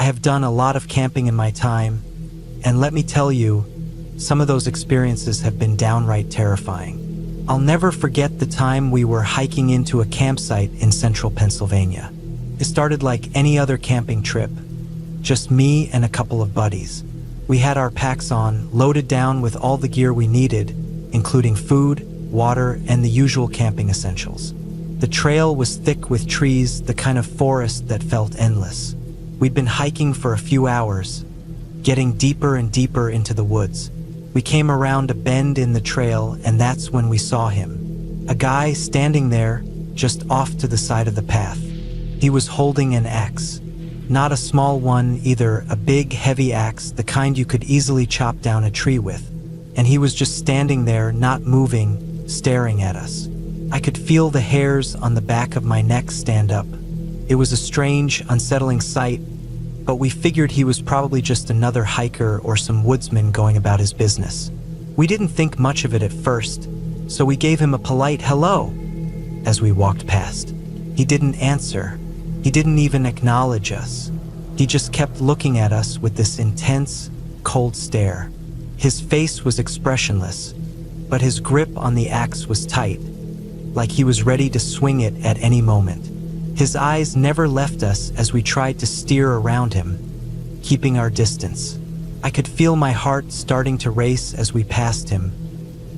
have done a lot of camping in my time, and let me tell you, some of those experiences have been downright terrifying. I'll never forget the time we were hiking into a campsite in central Pennsylvania. It started like any other camping trip, just me and a couple of buddies. We had our packs on, loaded down with all the gear we needed, including food, water, and the usual camping essentials. The trail was thick with trees, the kind of forest that felt endless. We'd been hiking for a few hours, getting deeper and deeper into the woods. We came around a bend in the trail, and that's when we saw him. A guy standing there, just off to the side of the path. He was holding an axe. Not a small one either, a big, heavy axe, the kind you could easily chop down a tree with. And he was just standing there, not moving, staring at us. I could feel the hairs on the back of my neck stand up. It was a strange, unsettling sight, but we figured he was probably just another hiker or some woodsman going about his business. We didn't think much of it at first, so we gave him a polite hello as we walked past. He didn't answer. He didn't even acknowledge us. He just kept looking at us with this intense, cold stare. His face was expressionless, but his grip on the axe was tight, like he was ready to swing it at any moment. His eyes never left us as we tried to steer around him, keeping our distance. I could feel my heart starting to race as we passed him,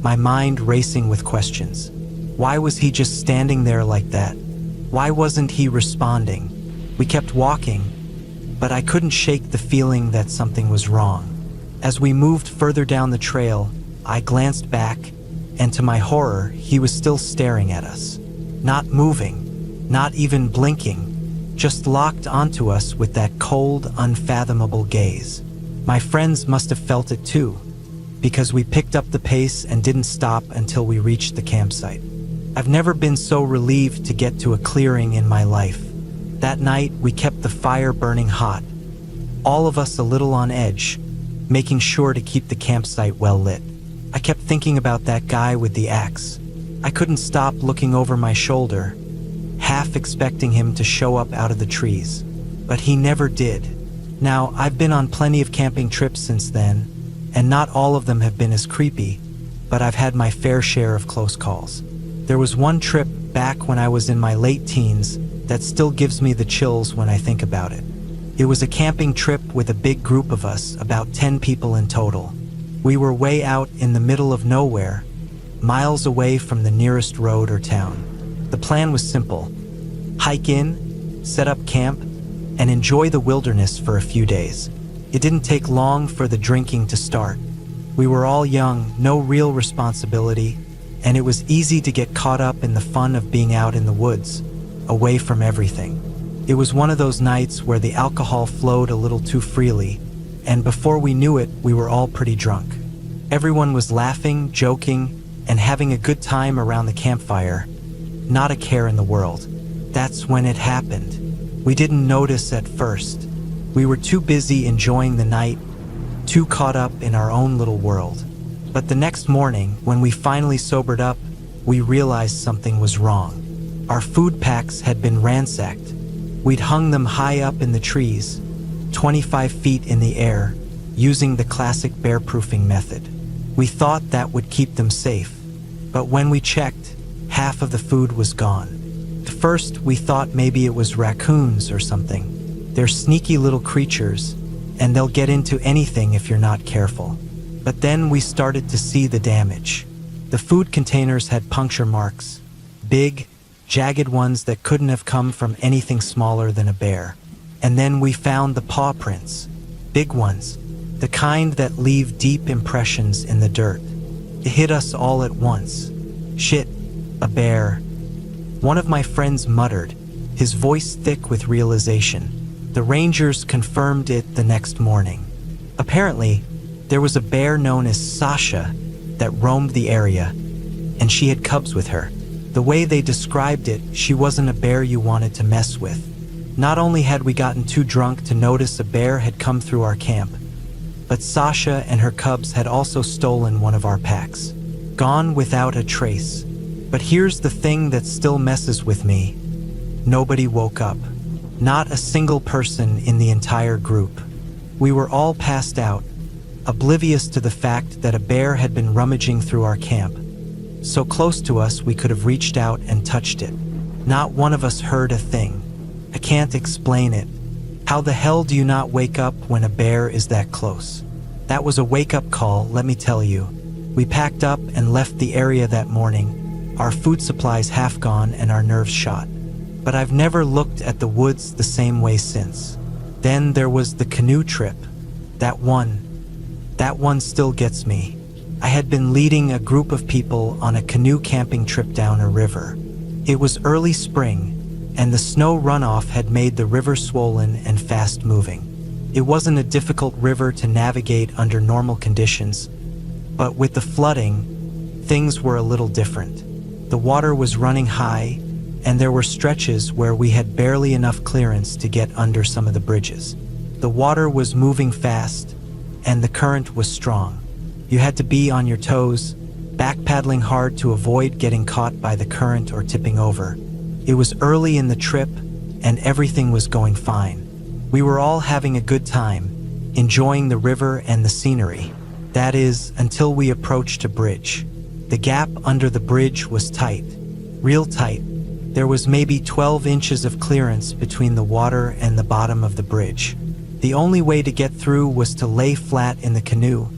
my mind racing with questions. Why was he just standing there like that? Why wasn't he responding? We kept walking, but I couldn't shake the feeling that something was wrong. As we moved further down the trail, I glanced back, and to my horror, he was still staring at us. Not moving, not even blinking, just locked onto us with that cold, unfathomable gaze. My friends must have felt it too, because we picked up the pace and didn't stop until we reached the campsite. I've never been so relieved to get to a clearing in my life. That night, we kept the fire burning hot, all of us a little on edge, making sure to keep the campsite well lit. I kept thinking about that guy with the axe. I couldn't stop looking over my shoulder, half expecting him to show up out of the trees. But he never did. Now, I've been on plenty of camping trips since then, and not all of them have been as creepy, but I've had my fair share of close calls. There was one trip back when I was in my late teens that still gives me the chills when I think about it. It was a camping trip with a big group of us, about 10 people in total. We were way out in the middle of nowhere, miles away from the nearest road or town. The plan was simple: hike in, set up camp, and enjoy the wilderness for a few days. It didn't take long for the drinking to start. We were all young, no real responsibility, and it was easy to get caught up in the fun of being out in the woods, away from everything. It was one of those nights where the alcohol flowed a little too freely, and before we knew it, we were all pretty drunk. Everyone was laughing, joking, and having a good time around the campfire. Not a care in the world. That's when it happened. We didn't notice at first. We were too busy enjoying the night, too caught up in our own little world. But the next morning, when we finally sobered up, we realized something was wrong. Our food packs had been ransacked. We'd hung them high up in the trees, 25 feet in the air, using the classic bear-proofing method. We thought that would keep them safe, but when we checked, half of the food was gone. At first, we thought maybe it was raccoons or something. They're sneaky little creatures, and they'll get into anything if you're not careful. But then we started to see the damage. The food containers had puncture marks, big, jagged ones that couldn't have come from anything smaller than a bear. And then we found the paw prints, big ones, the kind that leave deep impressions in the dirt. It hit us all at once. Shit, a bear. One of my friends muttered, his voice thick with realization. The rangers confirmed it the next morning. Apparently, there was a bear known as Sasha that roamed the area, and she had cubs with her. The way they described it, she wasn't a bear you wanted to mess with. Not only had we gotten too drunk to notice a bear had come through our camp, but Sasha and her cubs had also stolen one of our packs. Gone without a trace. But here's the thing that still messes with me. Nobody woke up. Not a single person in the entire group. We were all passed out, oblivious to the fact that a bear had been rummaging through our camp. So close to us we could have reached out and touched it. Not one of us heard a thing. I can't explain it. How the hell do you not wake up when a bear is that close? That was a wake-up call, let me tell you. We packed up and left the area that morning, our food supplies half gone and our nerves shot. But I've never looked at the woods the same way since. Then there was the canoe trip. That one still gets me. I had been leading a group of people on a canoe camping trip down a river. It was early spring, and the snow runoff had made the river swollen and fast-moving. It wasn't a difficult river to navigate under normal conditions, but with the flooding, things were a little different. The water was running high, and there were stretches where we had barely enough clearance to get under some of the bridges. The water was moving fast, and the current was strong. You had to be on your toes, backpedaling hard to avoid getting caught by the current or tipping over. It was early in the trip, and everything was going fine. We were all having a good time, enjoying the river and the scenery. That is, until we approached a bridge. The gap under the bridge was tight, real tight. There was maybe 12 inches of clearance between the water and the bottom of the bridge. The only way to get through was to lay flat in the canoe,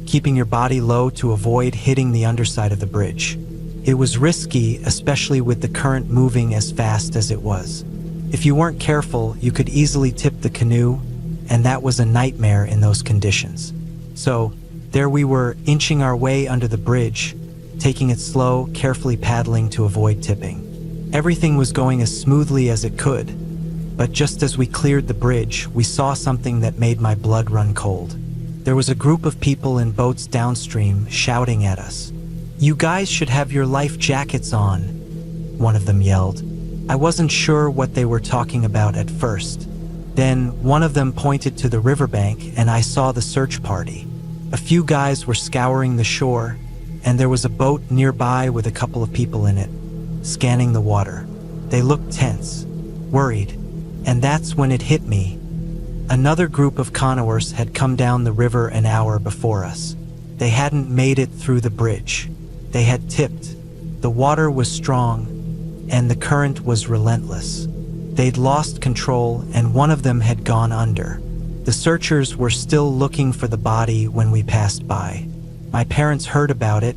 keeping your body low to avoid hitting the underside of the bridge. It was risky, especially with the current moving as fast as it was. If you weren't careful, you could easily tip the canoe, and that was a nightmare in those conditions. So, there we were, inching our way under the bridge, taking it slow, carefully paddling to avoid tipping. Everything was going as smoothly as it could, but just as we cleared the bridge, we saw something that made my blood run cold. There was a group of people in boats downstream shouting at us. "You guys should have your life jackets on," one of them yelled. I wasn't sure what they were talking about at first. Then one of them pointed to the riverbank and I saw the search party. A few guys were scouring the shore, and there was a boat nearby with a couple of people in it, scanning the water. They looked tense, worried, and that's when it hit me. Another group of canoers had come down the river an hour before us. They hadn't made it through the bridge. They had tipped. The water was strong, and the current was relentless. They'd lost control, and one of them had gone under. The searchers were still looking for the body when we passed by. My parents heard about it,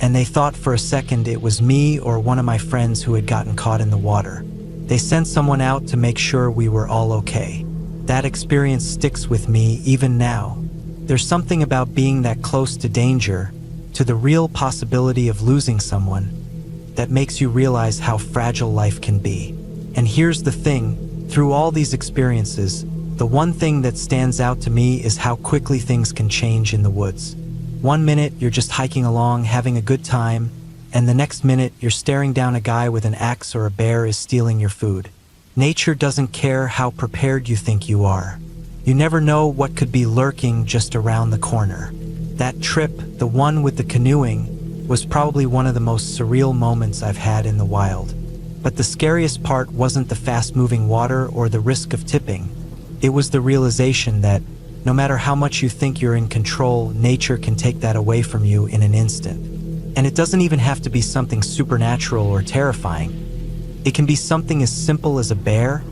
and they thought for a second it was me or one of my friends who had gotten caught in the water. They sent someone out to make sure we were all okay. That experience sticks with me even now. There's something about being that close to danger, to the real possibility of losing someone, that makes you realize how fragile life can be. And here's the thing, through all these experiences, the one thing that stands out to me is how quickly things can change in the woods. One minute you're just hiking along, having a good time, and the next minute you're staring down a guy with an axe or a bear is stealing your food. Nature doesn't care how prepared you think you are. You never know what could be lurking just around the corner. That trip, the one with the canoeing, was probably one of the most surreal moments I've had in the wild. But the scariest part wasn't the fast-moving water or the risk of tipping. It was the realization that, no matter how much you think you're in control, nature can take that away from you in an instant. And it doesn't even have to be something supernatural or terrifying. It can be something as simple as a bear,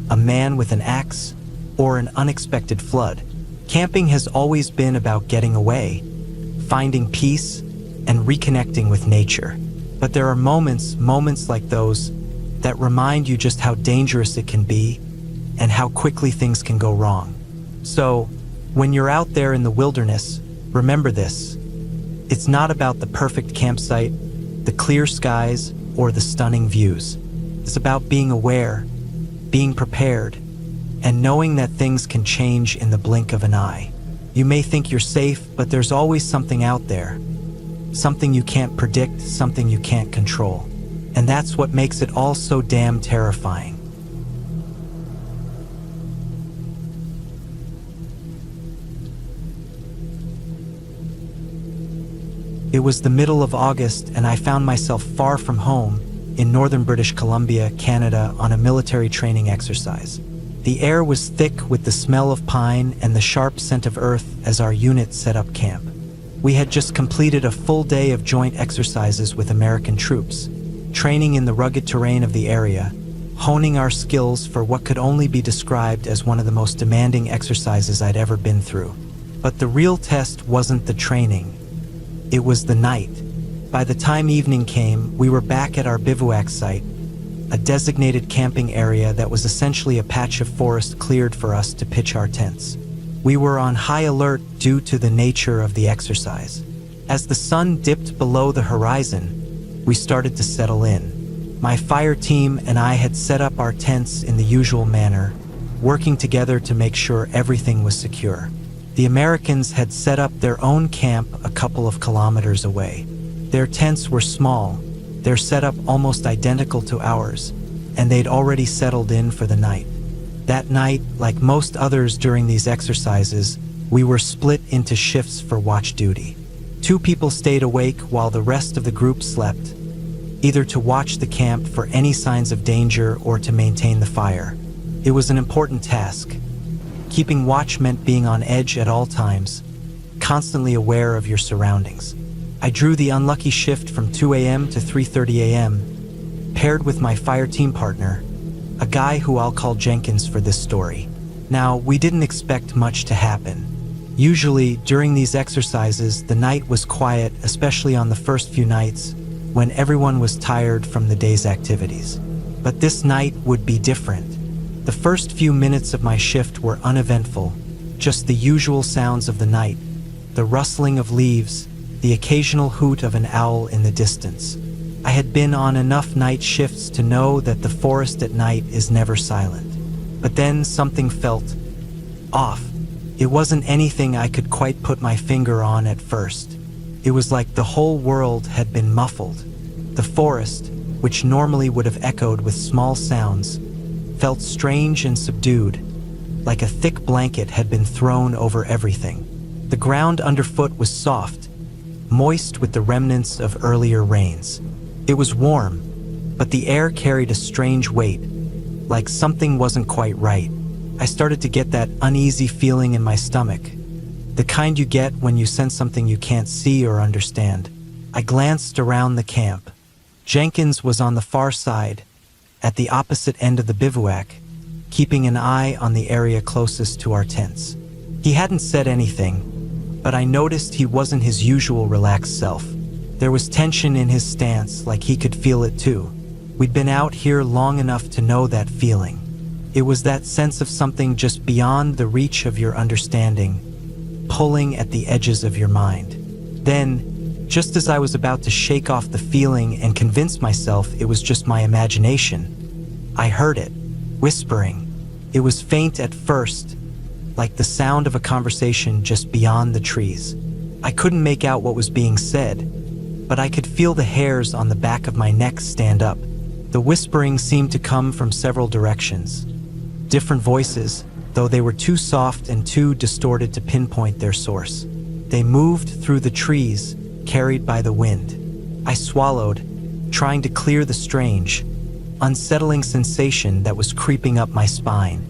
a man with an axe, or an unexpected flood. Camping has always been about getting away, finding peace, and reconnecting with nature. But there are moments like those, that remind you just how dangerous it can be and how quickly things can go wrong. So, when you're out there in the wilderness, remember this. It's not about the perfect campsite, the clear skies, or the stunning views. It's about being aware, being prepared, and knowing that things can change in the blink of an eye. You may think you're safe, but there's always something out there. Something you can't predict, something you can't control. And that's what makes it all so damn terrifying. It was the middle of August, and I found myself far from home, in northern British Columbia, Canada, on a military training exercise. The air was thick with the smell of pine and the sharp scent of earth as our unit set up camp. We had just completed a full day of joint exercises with American troops, training in the rugged terrain of the area, honing our skills for what could only be described as one of the most demanding exercises I'd ever been through. But the real test wasn't the training, it was the night. By the time evening came, we were back at our bivouac site, a designated camping area that was essentially a patch of forest cleared for us to pitch our tents. We were on high alert due to the nature of the exercise. As the sun dipped below the horizon, we started to settle in. My fire team and I had set up our tents in the usual manner, working together to make sure everything was secure. The Americans had set up their own camp a couple of kilometers away. Their tents were small, their setup almost identical to ours, and they'd already settled in for the night. That night, like most others during these exercises, we were split into shifts for watch duty. 2 people stayed awake while the rest of the group slept, either to watch the camp for any signs of danger or to maintain the fire. It was an important task. Keeping watch meant being on edge at all times, constantly aware of your surroundings. I drew the unlucky shift from 2 a.m. to 3:30 a.m., paired with my fire team partner, a guy who I'll call Jenkins for this story. Now, we didn't expect much to happen. Usually, during these exercises, the night was quiet, especially on the first few nights, when everyone was tired from the day's activities. But this night would be different. The first few minutes of my shift were uneventful, just the usual sounds of the night, the rustling of leaves, the occasional hoot of an owl in the distance. I had been on enough night shifts to know that the forest at night is never silent. But then something felt off. It wasn't anything I could quite put my finger on at first. It was like the whole world had been muffled. The forest, which normally would have echoed with small sounds, felt strange and subdued, like a thick blanket had been thrown over everything. The ground underfoot was soft, moist with the remnants of earlier rains. It was warm, but the air carried a strange weight, like something wasn't quite right. I started to get that uneasy feeling in my stomach, the kind you get when you sense something you can't see or understand. I glanced around the camp. Jenkins was on the far side, at the opposite end of the bivouac, keeping an eye on the area closest to our tents. He hadn't said anything, but I noticed he wasn't his usual relaxed self. There was tension in his stance, like he could feel it too. We'd been out here long enough to know that feeling. It was that sense of something just beyond the reach of your understanding, pulling at the edges of your mind. Then, just as I was about to shake off the feeling and convince myself it was just my imagination, I heard it, whispering. It was faint at first, like the sound of a conversation just beyond the trees. I couldn't make out what was being said, but I could feel the hairs on the back of my neck stand up. The whispering seemed to come from several directions. Different voices, though they were too soft and too distorted to pinpoint their source. They moved through the trees, carried by the wind. I swallowed, trying to clear the strange, unsettling sensation that was creeping up my spine.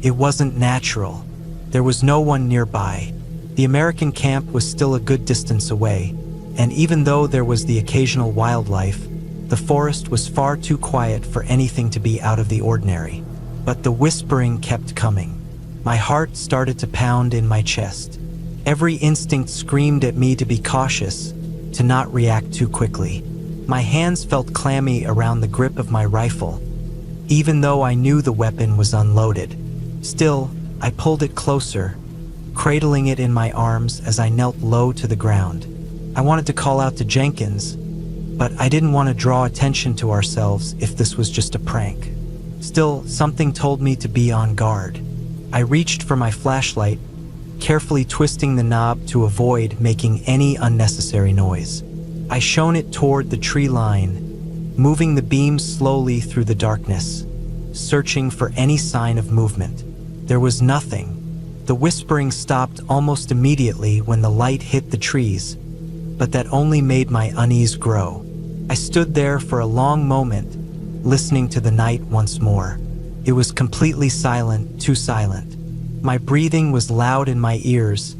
It wasn't natural. There was no one nearby. The American camp was still a good distance away, and even though there was the occasional wildlife, the forest was far too quiet for anything to be out of the ordinary. But the whispering kept coming. My heart started to pound in my chest. Every instinct screamed at me to be cautious, to not react too quickly. My hands felt clammy around the grip of my rifle, even though I knew the weapon was unloaded. Still, I pulled it closer, cradling it in my arms as I knelt low to the ground. I wanted to call out to Jenkins, but I didn't want to draw attention to ourselves if this was just a prank. Still, something told me to be on guard. I reached for my flashlight, carefully twisting the knob to avoid making any unnecessary noise. I shone it toward the tree line, moving the beam slowly through the darkness, searching for any sign of movement. There was nothing. The whispering stopped almost immediately when the light hit the trees, but that only made my unease grow. I stood there for a long moment, listening to the night once more. It was completely silent, too silent. My breathing was loud in my ears,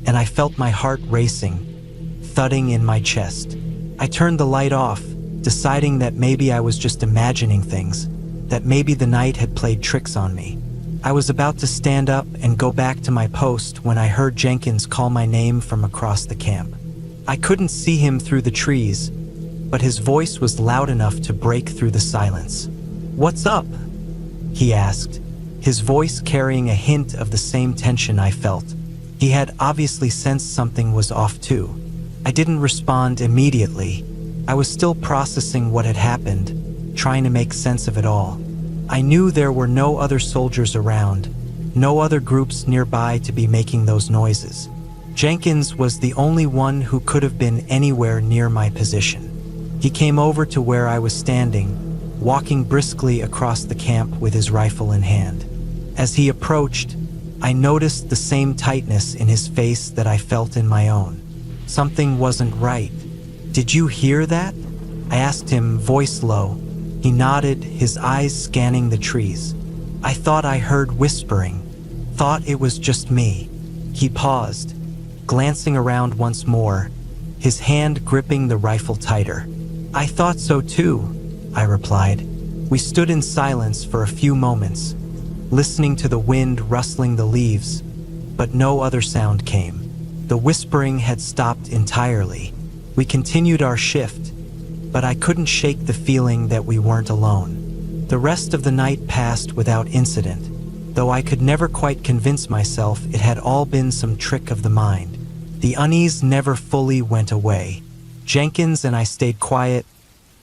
and I felt my heart racing, thudding in my chest. I turned the light off, deciding that maybe I was just imagining things, that maybe the night had played tricks on me. I was about to stand up and go back to my post when I heard Jenkins call my name from across the camp. I couldn't see him through the trees, but his voice was loud enough to break through the silence. "What's up?" he asked, his voice carrying a hint of the same tension I felt. He had obviously sensed something was off too. I didn't respond immediately. I was still processing what had happened, trying to make sense of it all. I knew there were no other soldiers around, no other groups nearby to be making those noises. Jenkins was the only one who could have been anywhere near my position. He came over to where I was standing, walking briskly across the camp with his rifle in hand. As he approached, I noticed the same tightness in his face that I felt in my own. Something wasn't right. "Did you hear that?" I asked him, voice low. He nodded, his eyes scanning the trees. "I thought I heard whispering. Thought it was just me." He paused, glancing around once more, his hand gripping the rifle tighter. "I thought so too," I replied. We stood in silence for a few moments, listening to the wind rustling the leaves, but no other sound came. The whispering had stopped entirely. We continued our shift, but I couldn't shake the feeling that we weren't alone. The rest of the night passed without incident, though I could never quite convince myself it had all been some trick of the mind. The unease never fully went away. Jenkins and I stayed quiet,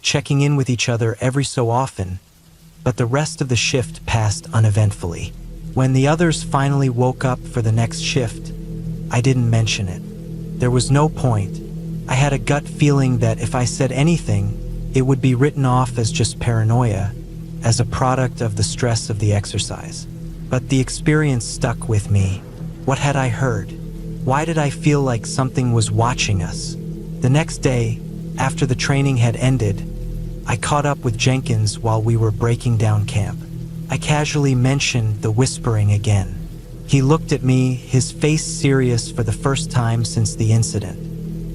checking in with each other every so often, but the rest of the shift passed uneventfully. When the others finally woke up for the next shift, I didn't mention it. There was no point. I had a gut feeling that if I said anything, it would be written off as just paranoia, as a product of the stress of the exercise. But the experience stuck with me. What had I heard? Why did I feel like something was watching us? The next day, after the training had ended, I caught up with Jenkins while we were breaking down camp. I casually mentioned the whispering again. He looked at me, his face serious for the first time since the incident.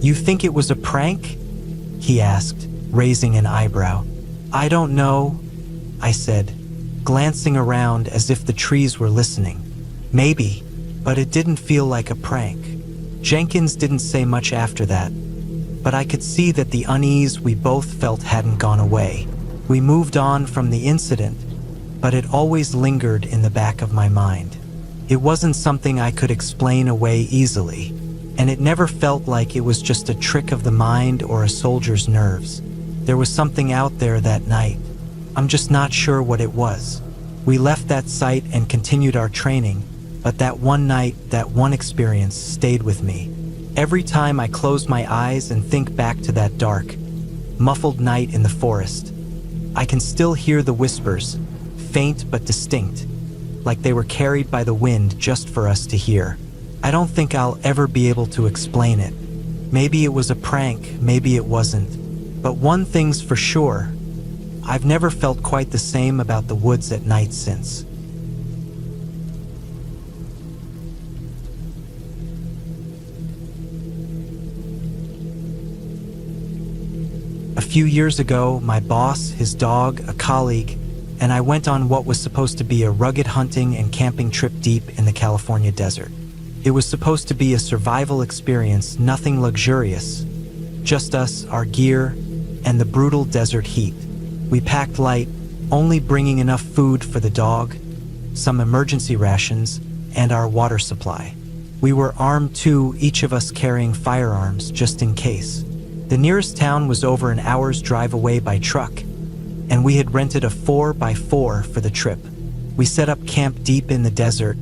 "You think it was a prank?" he asked, raising an eyebrow. "I don't know," I said, glancing around as if the trees were listening. "Maybe, but it didn't feel like a prank." Jenkins didn't say much after that, but I could see that the unease we both felt hadn't gone away. We moved on from the incident, but it always lingered in the back of my mind. It wasn't something I could explain away easily, and it never felt like it was just a trick of the mind or a soldier's nerves. There was something out there that night. I'm just not sure what it was. We left that site and continued our training, but that one night, that one experience stayed with me. Every time I close my eyes and think back to that dark, muffled night in the forest, I can still hear the whispers, faint but distinct, like they were carried by the wind just for us to hear. I don't think I'll ever be able to explain it. Maybe it was a prank, maybe it wasn't. But one thing's for sure, I've never felt quite the same about the woods at night since. A few years ago, my boss, his dog, a colleague, and I went on what was supposed to be a rugged hunting and camping trip deep in the California desert. It was supposed to be a survival experience, nothing luxurious. Just us, our gear, and the brutal desert heat. We packed light, only bringing enough food for the dog, some emergency rations, and our water supply. We were armed too, each of us carrying firearms just in case. The nearest town was over an hour's drive away by truck, and we had rented a 4x4 for the trip. We set up camp deep in the desert,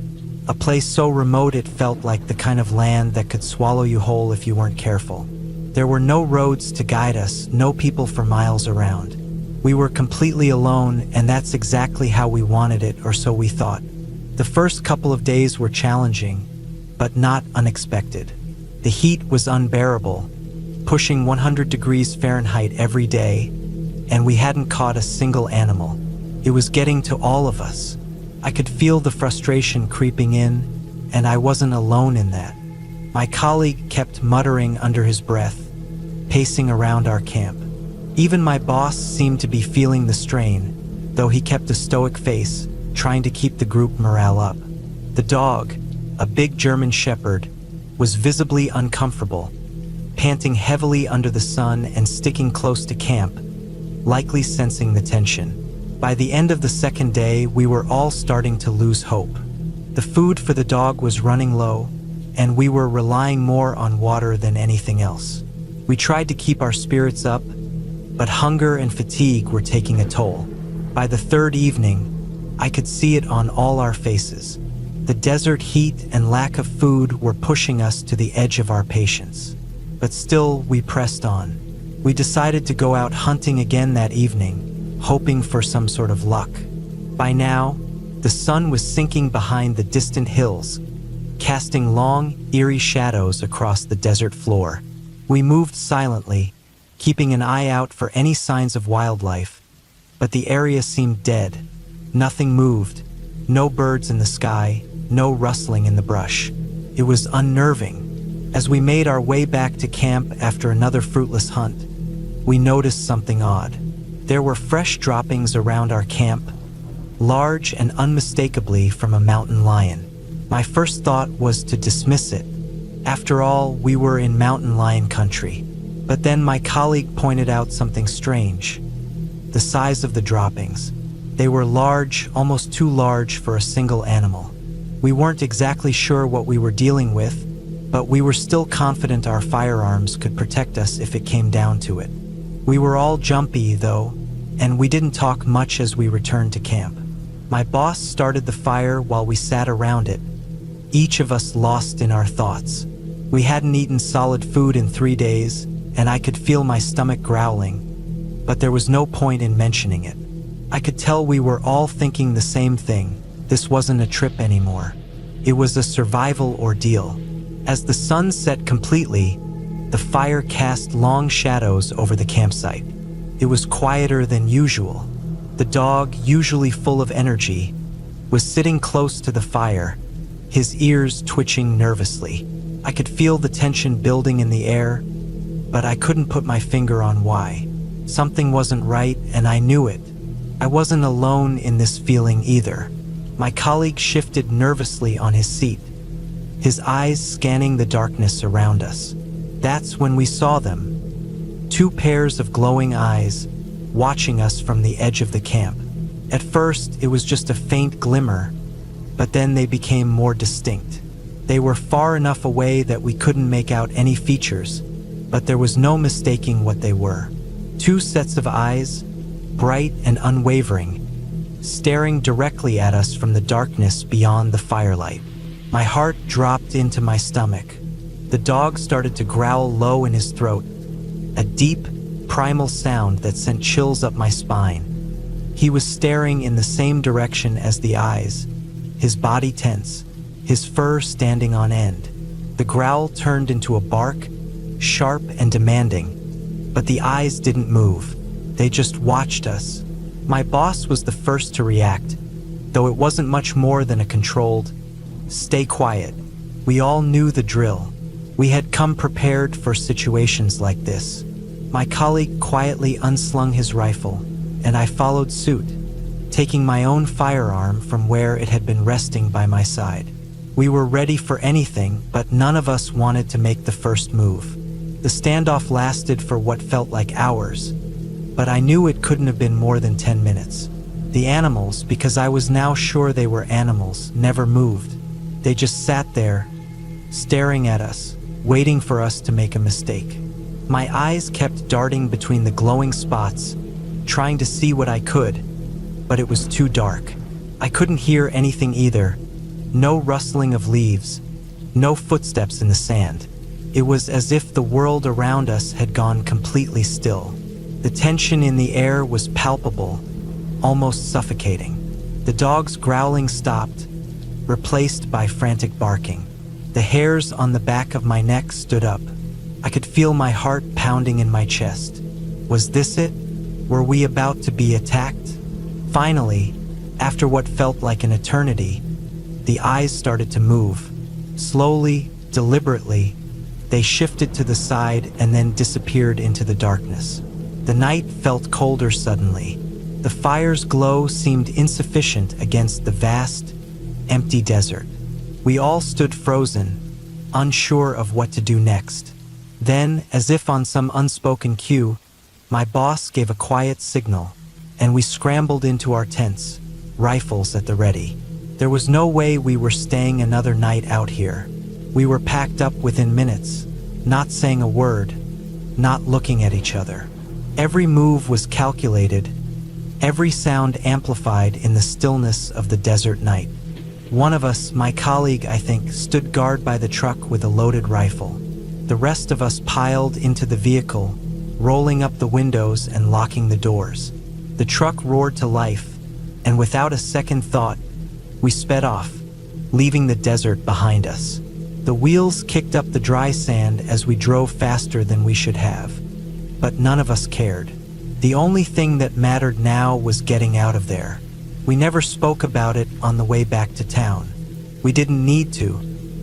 a place so remote it felt like the kind of land that could swallow you whole if you weren't careful. There were no roads to guide us, no people for miles around. We were completely alone, and that's exactly how we wanted it, or so we thought. The first couple of days were challenging, but not unexpected. The heat was unbearable, pushing 100 degrees Fahrenheit every day, and we hadn't caught a single animal. It was getting to all of us. I could feel the frustration creeping in, and I wasn't alone in that. My colleague kept muttering under his breath, pacing around our camp. Even my boss seemed to be feeling the strain, though he kept a stoic face, trying to keep the group morale up. The dog, a big German shepherd, was visibly uncomfortable, panting heavily under the sun and sticking close to camp, likely sensing the tension. By the end of the second day, we were all starting to lose hope. The food for the dog was running low, and we were relying more on water than anything else. We tried to keep our spirits up, but hunger and fatigue were taking a toll. By the third evening, I could see it on all our faces. The desert heat and lack of food were pushing us to the edge of our patience. But still, we pressed on. We decided to go out hunting again that evening, hoping for some sort of luck. By now, the sun was sinking behind the distant hills, casting long, eerie shadows across the desert floor. We moved silently, keeping an eye out for any signs of wildlife, but the area seemed dead. Nothing moved, no birds in the sky, no rustling in the brush. It was unnerving. As we made our way back to camp after another fruitless hunt, we noticed something odd. There were fresh droppings around our camp, large and unmistakably from a mountain lion. My first thought was to dismiss it. After all, we were in mountain lion country. But then my colleague pointed out something strange. The size of the droppings. They were large, almost too large for a single animal. We weren't exactly sure what we were dealing with, but we were still confident our firearms could protect us if it came down to it. We were all jumpy, though, and we didn't talk much as we returned to camp. My boss started the fire while we sat around it, each of us lost in our thoughts. We hadn't eaten solid food in 3 days, and I could feel my stomach growling, but there was no point in mentioning it. I could tell we were all thinking the same thing. This wasn't a trip anymore. It was a survival ordeal. As the sun set completely, the fire cast long shadows over the campsite. It was quieter than usual. The dog, usually full of energy, was sitting close to the fire, his ears twitching nervously. I could feel the tension building in the air, but I couldn't put my finger on why. Something wasn't right, and I knew it. I wasn't alone in this feeling either. My colleague shifted nervously on his seat, his eyes scanning the darkness around us. That's when we saw them. 2 pairs of glowing eyes, watching us from the edge of the camp. At first, it was just a faint glimmer, but then they became more distinct. They were far enough away that we couldn't make out any features, but there was no mistaking what they were. 2 sets of eyes, bright and unwavering, staring directly at us from the darkness beyond the firelight. My heart dropped into my stomach. The dog started to growl low in his throat, a deep, primal sound that sent chills up my spine. He was staring in the same direction as the eyes, his body tense, his fur standing on end. The growl turned into a bark, sharp and demanding, but the eyes didn't move. They just watched us. My boss was the first to react, though it wasn't much more than a controlled, "Stay quiet." We all knew the drill. We had come prepared for situations like this. My colleague quietly unslung his rifle, and I followed suit, taking my own firearm from where it had been resting by my side. We were ready for anything, but none of us wanted to make the first move. The standoff lasted for what felt like hours, but I knew it couldn't have been more than 10 minutes. The animals, because I was now sure they were animals, never moved. They just sat there, staring at us, waiting for us to make a mistake. My eyes kept darting between the glowing spots, trying to see what I could, but it was too dark. I couldn't hear anything either. No rustling of leaves, no footsteps in the sand. It was as if the world around us had gone completely still. The tension in the air was palpable, almost suffocating. The dog's growling stopped, replaced by frantic barking. The hairs on the back of my neck stood up. I could feel my heart pounding in my chest. Was this it? Were we about to be attacked? Finally, after what felt like an eternity, the eyes started to move. Slowly, deliberately, they shifted to the side and then disappeared into the darkness. The night felt colder suddenly. The fire's glow seemed insufficient against the vast, empty desert. We all stood frozen, unsure of what to do next. Then, as if on some unspoken cue, my boss gave a quiet signal, and we scrambled into our tents, rifles at the ready. There was no way we were staying another night out here. We were packed up within minutes, not saying a word, not looking at each other. Every move was calculated, every sound amplified in the stillness of the desert night. One of us, my colleague I think, stood guard by the truck with a loaded rifle. The rest of us piled into the vehicle, rolling up the windows and locking the doors. The truck roared to life, and without a second thought, we sped off, leaving the desert behind us. The wheels kicked up the dry sand as we drove faster than we should have, but none of us cared. The only thing that mattered now was getting out of there. We never spoke about it on the way back to town. We didn't need to.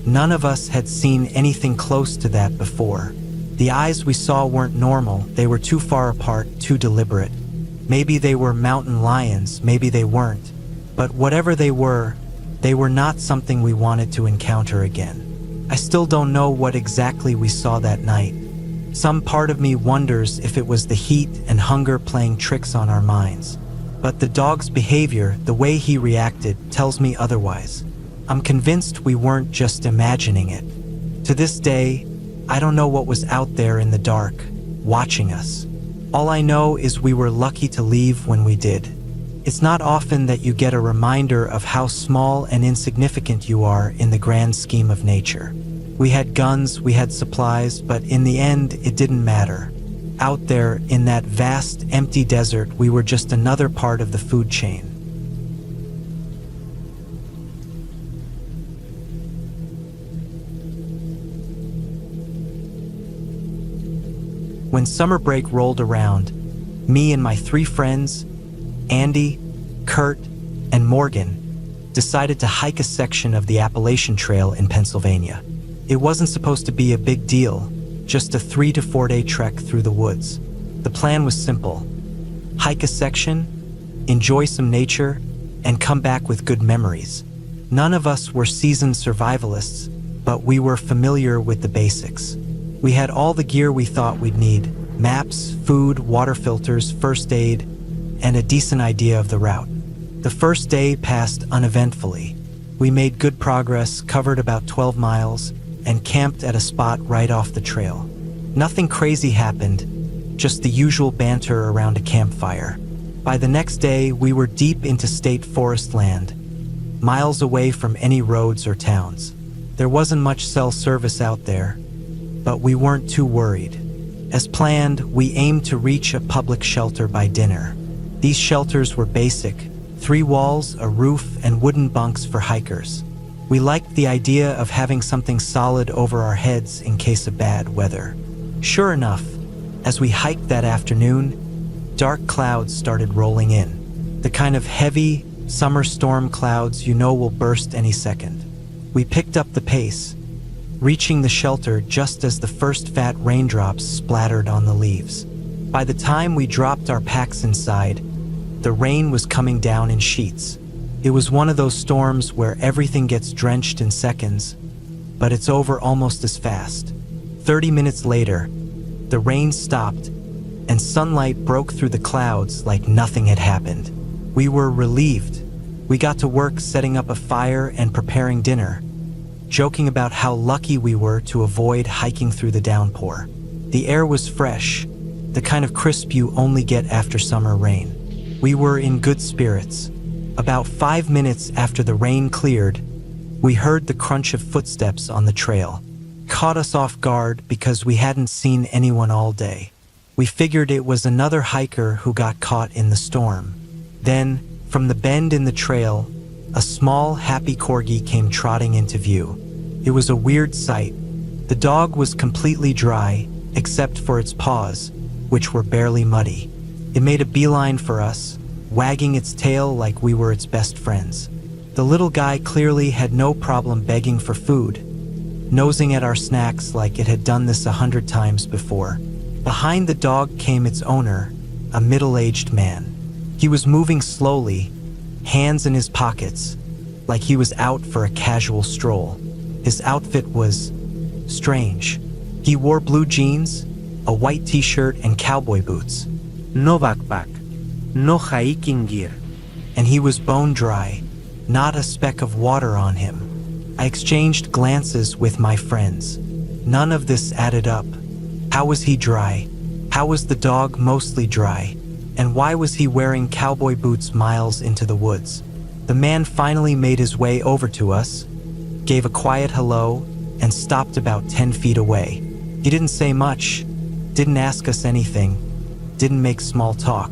None of us had seen anything close to that before. The eyes we saw weren't normal. They were too far apart, too deliberate. Maybe they were mountain lions, maybe they weren't. But whatever they were not something we wanted to encounter again. I still don't know what exactly we saw that night. Some part of me wonders if it was the heat and hunger playing tricks on our minds. But the dog's behavior, the way he reacted, tells me otherwise. I'm convinced we weren't just imagining it. To this day, I don't know what was out there in the dark, watching us. All I know is we were lucky to leave when we did. It's not often that you get a reminder of how small and insignificant you are in the grand scheme of nature. We had guns, we had supplies, but in the end, it didn't matter. Out there, in that vast, empty desert, we were just another part of the food chain. When summer break rolled around, me and my 3 friends, Andy, Kurt, and Morgan, decided to hike a section of the Appalachian Trail in Pennsylvania. It wasn't supposed to be a big deal, just a 3 to 4 day trek through the woods. The plan was simple: hike a section, enjoy some nature, and come back with good memories. None of us were seasoned survivalists, but we were familiar with the basics. We had all the gear we thought we'd need: maps, food, water filters, first aid, and a decent idea of the route. The first day passed uneventfully. We made good progress, covered about 12 miles, and camped at a spot right off the trail. Nothing crazy happened, just the usual banter around a campfire. By the next day, we were deep into state forest land, miles away from any roads or towns. There wasn't much cell service out there, but we weren't too worried. As planned, we aimed to reach a public shelter by dinner. These shelters were basic: 3 walls, a roof, and wooden bunks for hikers. We liked the idea of having something solid over our heads in case of bad weather. Sure enough, as we hiked that afternoon, dark clouds started rolling in. The kind of heavy, summer storm clouds you know will burst any second. We picked up the pace, reaching the shelter just as the first fat raindrops splattered on the leaves. By the time we dropped our packs inside, the rain was coming down in sheets. It was one of those storms where everything gets drenched in seconds, but it's over almost as fast. 30 minutes later, the rain stopped, and sunlight broke through the clouds like nothing had happened. We were relieved. We got to work setting up a fire and preparing dinner, joking about how lucky we were to avoid hiking through the downpour. The air was fresh, the kind of crisp you only get after summer rain. We were in good spirits. About 5 minutes after the rain cleared, we heard the crunch of footsteps on the trail. Caught us off guard because we hadn't seen anyone all day. We figured it was another hiker who got caught in the storm. Then, from the bend in the trail, a small, happy corgi came trotting into view. It was a weird sight. The dog was completely dry, except for its paws, which were barely muddy. It made a beeline for us, wagging its tail like we were its best friends. The little guy clearly had no problem begging for food, nosing at our snacks like it had done this 100 times before. Behind the dog came its owner, a middle-aged man. He was moving slowly, hands in his pockets, like he was out for a casual stroll. His outfit was strange. He wore blue jeans, a white t-shirt, and cowboy boots. No backpack, no hiking gear. And he was bone dry, not a speck of water on him. I exchanged glances with my friends. None of this added up. How was he dry? How was the dog mostly dry? And why was he wearing cowboy boots miles into the woods? The man finally made his way over to us, gave a quiet hello, and stopped about 10 feet away. He didn't say much, didn't ask us anything, didn't make small talk.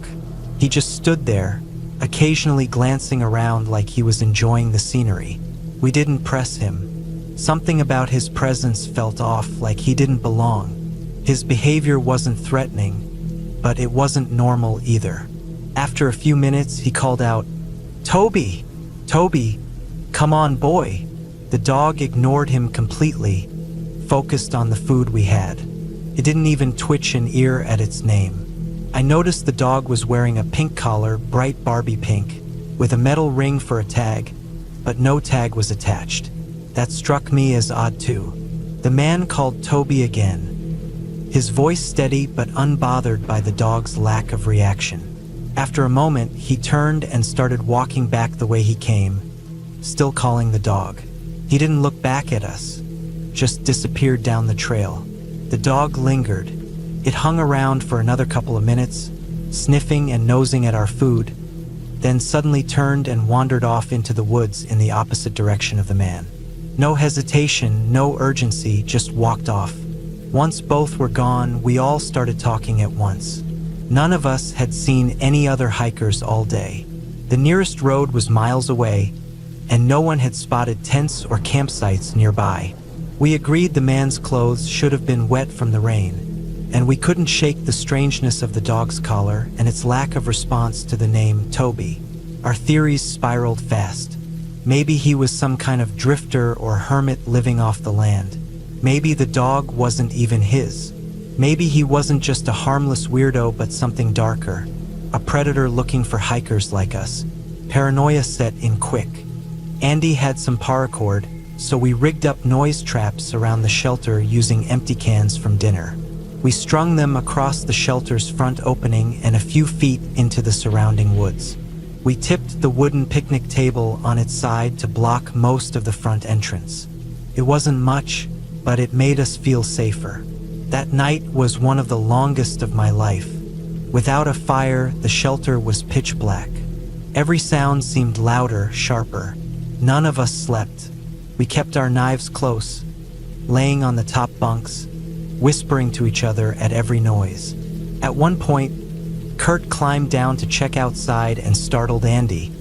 He just stood there, occasionally glancing around like he was enjoying the scenery. We didn't press him. Something about his presence felt off, like he didn't belong. His behavior wasn't threatening, but it wasn't normal either. After a few minutes, he called out, "Toby! Toby! Come on, boy!" The dog ignored him completely, focused on the food we had. It didn't even twitch an ear at its name. I noticed the dog was wearing a pink collar, bright Barbie pink, with a metal ring for a tag, but no tag was attached. That struck me as odd too. The man called Toby again, his voice steady but unbothered by the dog's lack of reaction. After a moment, he turned and started walking back the way he came, still calling the dog. He didn't look back at us, just disappeared down the trail. The dog lingered. It hung around for another couple of minutes, sniffing and nosing at our food, then suddenly turned and wandered off into the woods in the opposite direction of the man. No hesitation, no urgency, just walked off. Once both were gone, we all started talking at once. None of us had seen any other hikers all day. The nearest road was miles away, and no one had spotted tents or campsites nearby. We agreed the man's clothes should have been wet from the rain, and we couldn't shake the strangeness of the dog's collar and its lack of response to the name Toby. Our theories spiraled fast. Maybe he was some kind of drifter or hermit living off the land. Maybe the dog wasn't even his. Maybe he wasn't just a harmless weirdo but something darker, a predator looking for hikers like us. Paranoia set in quick. Andy had some paracord, so we rigged up noise traps around the shelter using empty cans from dinner. We strung them across the shelter's front opening and a few feet into the surrounding woods. We tipped the wooden picnic table on its side to block most of the front entrance. It wasn't much, but it made us feel safer. That night was one of the longest of my life. Without a fire, the shelter was pitch black. Every sound seemed louder, sharper. None of us slept. We kept our knives close, laying on the top bunks, whispering to each other at every noise. At one point, Kurt climbed down to check outside and startled Andy,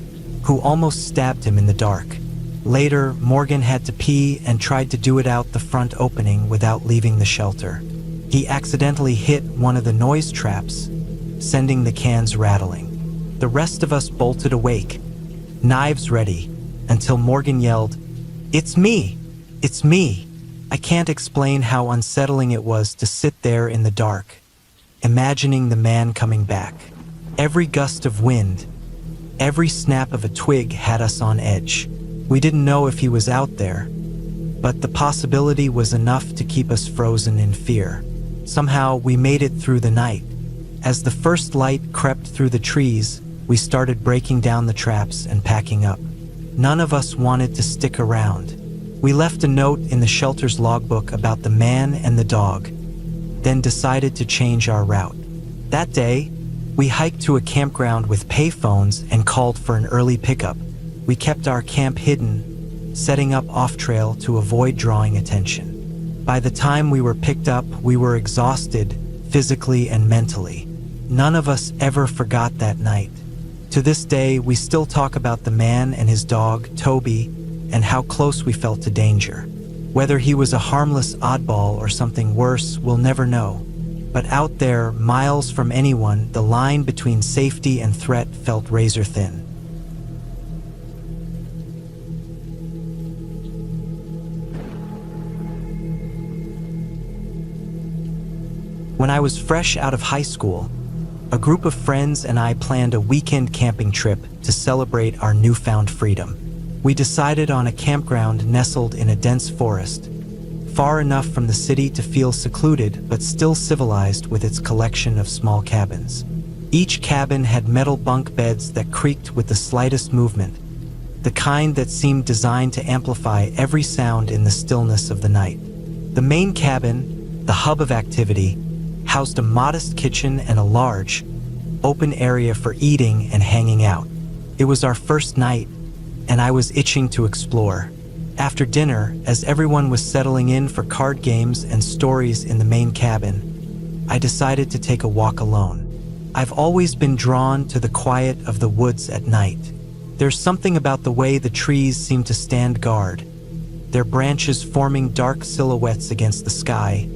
who almost stabbed him in the dark. Later, Morgan had to pee and tried to do it out the front opening without leaving the shelter. He accidentally hit one of the noise traps, sending the cans rattling. The rest of us bolted awake, knives ready, until Morgan yelled, "It's me! It's me!" I can't explain how unsettling it was to sit there in the dark, imagining the man coming back. Every gust of wind, every snap of a twig had us on edge. We didn't know if he was out there, but the possibility was enough to keep us frozen in fear. Somehow, we made it through the night. As the first light crept through the trees, we started breaking down the traps and packing up. None of us wanted to stick around. We left a note in the shelter's logbook about the man and the dog, then decided to change our route. That day, we hiked to a campground with payphones and called for an early pickup. We kept our camp hidden, setting up off-trail to avoid drawing attention. By the time we were picked up, we were exhausted, physically and mentally. None of us ever forgot that night. To this day, we still talk about the man and his dog, Toby, and how close we felt to danger. Whether he was a harmless oddball or something worse, we'll never know. But out there, miles from anyone, the line between safety and threat felt razor thin. When I was fresh out of high school, a group of friends and I planned a weekend camping trip to celebrate our newfound freedom. We decided on a campground nestled in a dense forest, far enough from the city to feel secluded but still civilized with its collection of small cabins. Each cabin had metal bunk beds that creaked with the slightest movement, the kind that seemed designed to amplify every sound in the stillness of the night. The main cabin, the hub of activity, housed a modest kitchen and a large, open area for eating and hanging out. It was our first night, and I was itching to explore. After dinner, as everyone was settling in for card games and stories in the main cabin, I decided to take a walk alone. I've always been drawn to the quiet of the woods at night. There's something about the way the trees seem to stand guard, their branches forming dark silhouettes against the sky,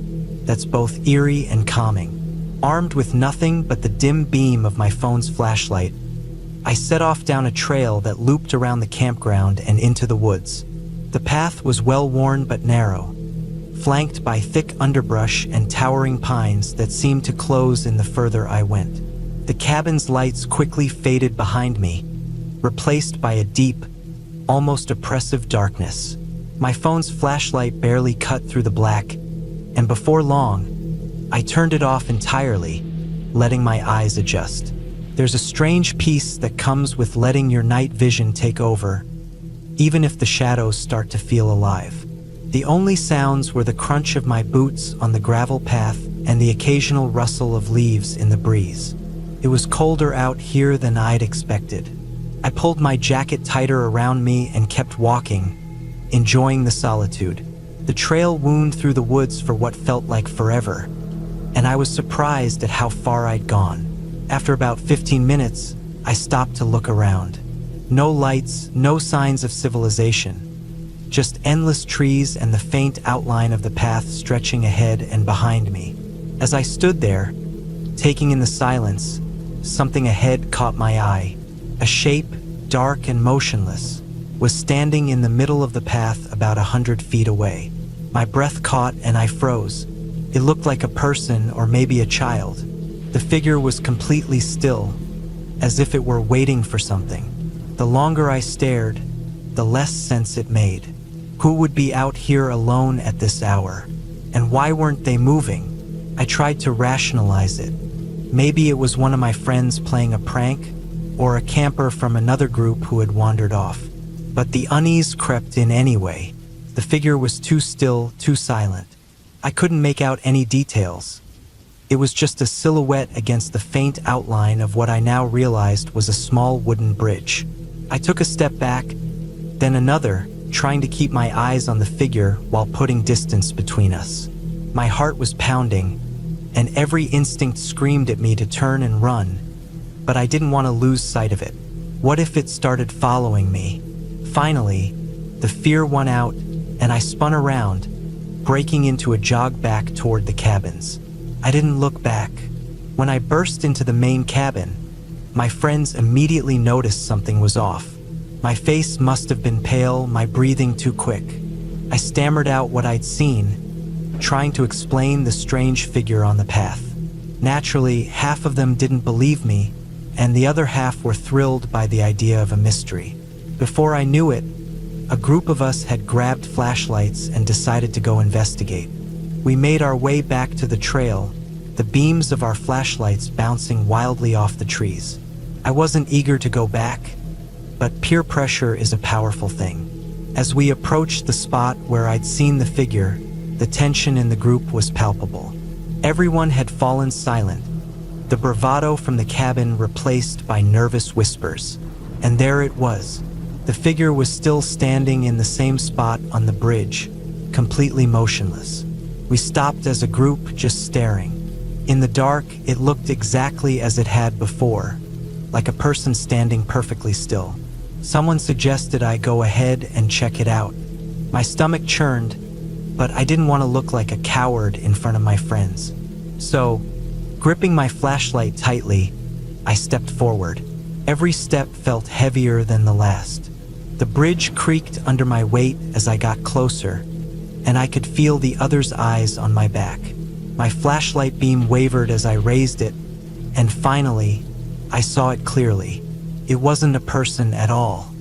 that's both eerie and calming. Armed with nothing but the dim beam of my phone's flashlight, I set off down a trail that looped around the campground and into the woods. The path was well-worn but narrow, flanked by thick underbrush and towering pines that seemed to close in the further I went. The cabin's lights quickly faded behind me, replaced by a deep, almost oppressive darkness. My phone's flashlight barely cut through the black, and before long, I turned it off entirely, letting my eyes adjust. There's a strange peace that comes with letting your night vision take over, even if the shadows start to feel alive. The only sounds were the crunch of my boots on the gravel path and the occasional rustle of leaves in the breeze. It was colder out here than I'd expected. I pulled my jacket tighter around me and kept walking, enjoying the solitude. The trail wound through the woods for what felt like forever, and I was surprised at how far I'd gone. After about 15 minutes, I stopped to look around. No lights, no signs of civilization, just endless trees and the faint outline of the path stretching ahead and behind me. As I stood there, taking in the silence, something ahead caught my eye. A shape, dark and motionless, was standing in the middle of the path about 100 feet away. My breath caught and I froze. It looked like a person or maybe a child. The figure was completely still, as if it were waiting for something. The longer I stared, the less sense it made. Who would be out here alone at this hour? And why weren't they moving? I tried to rationalize it. Maybe it was one of my friends playing a prank, or a camper from another group who had wandered off. But the unease crept in anyway. The figure was too still, too silent. I couldn't make out any details. It was just a silhouette against the faint outline of what I now realized was a small wooden bridge. I took a step back, then another, trying to keep my eyes on the figure while putting distance between us. My heart was pounding, and every instinct screamed at me to turn and run, but I didn't want to lose sight of it. What if it started following me? Finally, the fear won out, and I spun around, breaking into a jog back toward the cabins. I didn't look back. When I burst into the main cabin, my friends immediately noticed something was off. My face must have been pale, my breathing too quick. I stammered out what I'd seen, trying to explain the strange figure on the path. Naturally, half of them didn't believe me, and the other half were thrilled by the idea of a mystery. Before I knew it, a group of us had grabbed flashlights and decided to go investigate. We made our way back to the trail, the beams of our flashlights bouncing wildly off the trees. I wasn't eager to go back, but peer pressure is a powerful thing. As we approached the spot where I'd seen the figure, the tension in the group was palpable. Everyone had fallen silent, the bravado from the cabin replaced by nervous whispers. And there it was. The figure was still standing in the same spot on the bridge, completely motionless. We stopped as a group, just staring. In the dark, it looked exactly as it had before, like a person standing perfectly still. Someone suggested I go ahead and check it out. My stomach churned, but I didn't want to look like a coward in front of my friends. So, gripping my flashlight tightly, I stepped forward. Every step felt heavier than the last. The bridge creaked under my weight as I got closer, and I could feel the other's eyes on my back. My flashlight beam wavered as I raised it, and finally, I saw it clearly. It wasn't a person at all.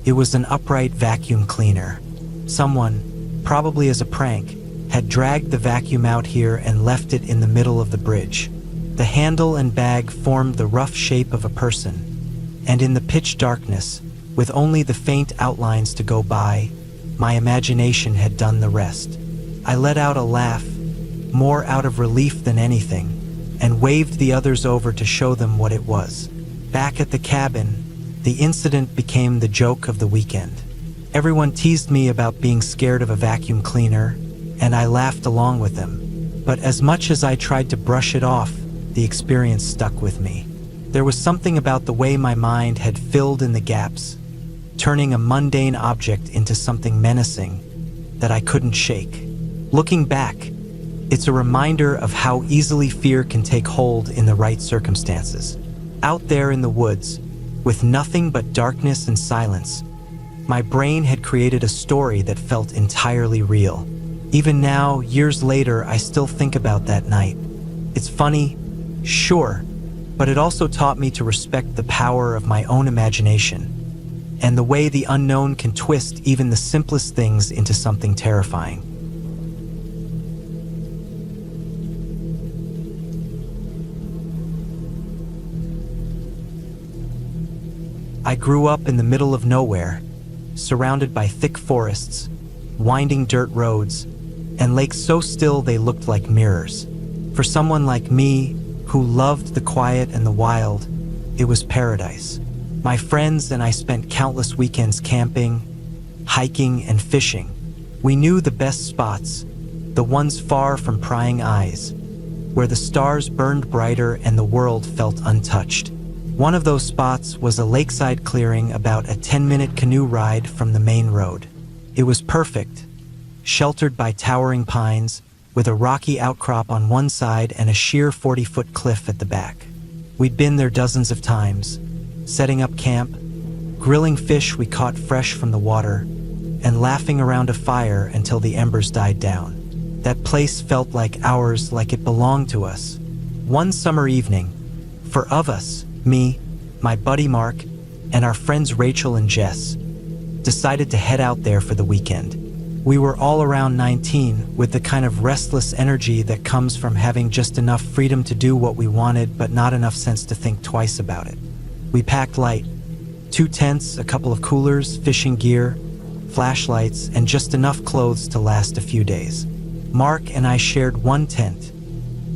It was an upright vacuum cleaner. Someone, probably as a prank, had dragged the vacuum out here and left it in the middle of the bridge. The handle and bag formed the rough shape of a person, and in the pitch darkness, with only the faint outlines to go by, my imagination had done the rest. I let out a laugh, more out of relief than anything, and waved the others over to show them what it was. Back at the cabin, the incident became the joke of the weekend. Everyone teased me about being scared of a vacuum cleaner, and I laughed along with them. But as much as I tried to brush it off, the experience stuck with me. There was something about the way my mind had filled in the gaps, turning a mundane object into something menacing that I couldn't shake. Looking back, it's a reminder of how easily fear can take hold in the right circumstances. Out there in the woods, with nothing but darkness and silence, my brain had created a story that felt entirely real. Even now, years later, I still think about that night. It's funny, sure, but it also taught me to respect the power of my own imagination and the way the unknown can twist even the simplest things into something terrifying. I grew up in the middle of nowhere, surrounded by thick forests, winding dirt roads, and lakes so still they looked like mirrors. For someone like me, who loved the quiet and the wild, it was paradise. My friends and I spent countless weekends camping, hiking, and fishing. We knew the best spots, the ones far from prying eyes, where the stars burned brighter and the world felt untouched. One of those spots was a lakeside clearing about a 10-minute canoe ride from the main road. It was perfect, sheltered by towering pines, with a rocky outcrop on one side and a sheer 40-foot cliff at the back. We'd been there dozens of times, setting up camp, grilling fish we caught fresh from the water, and laughing around a fire until the embers died down. That place felt like ours, like it belonged to us. One summer evening, of us, me, my buddy Mark, and our friends Rachel and Jess, decided to head out there for the weekend. We were all around 19, with the kind of restless energy that comes from having just enough freedom to do what we wanted but not enough sense to think twice about it. We packed light, 2 tents, a couple of coolers, fishing gear, flashlights, and just enough clothes to last a few days. Mark and I shared one tent.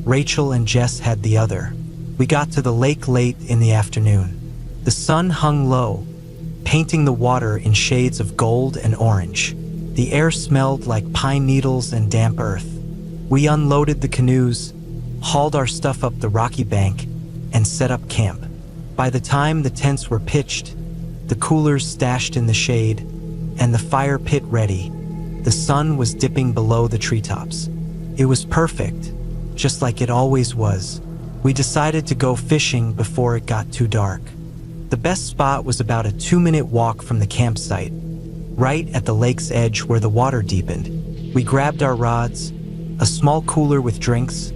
Rachel and Jess had the other. We got to the lake late in the afternoon. The sun hung low, painting the water in shades of gold and orange. The air smelled like pine needles and damp earth. We unloaded the canoes, hauled our stuff up the rocky bank, and set up camp. By the time the tents were pitched, the coolers stashed in the shade, and the fire pit ready, the sun was dipping below the treetops. It was perfect, just like it always was. We decided to go fishing before it got too dark. The best spot was about a 2-minute walk from the campsite, right at the lake's edge where the water deepened. We grabbed our rods, a small cooler with drinks,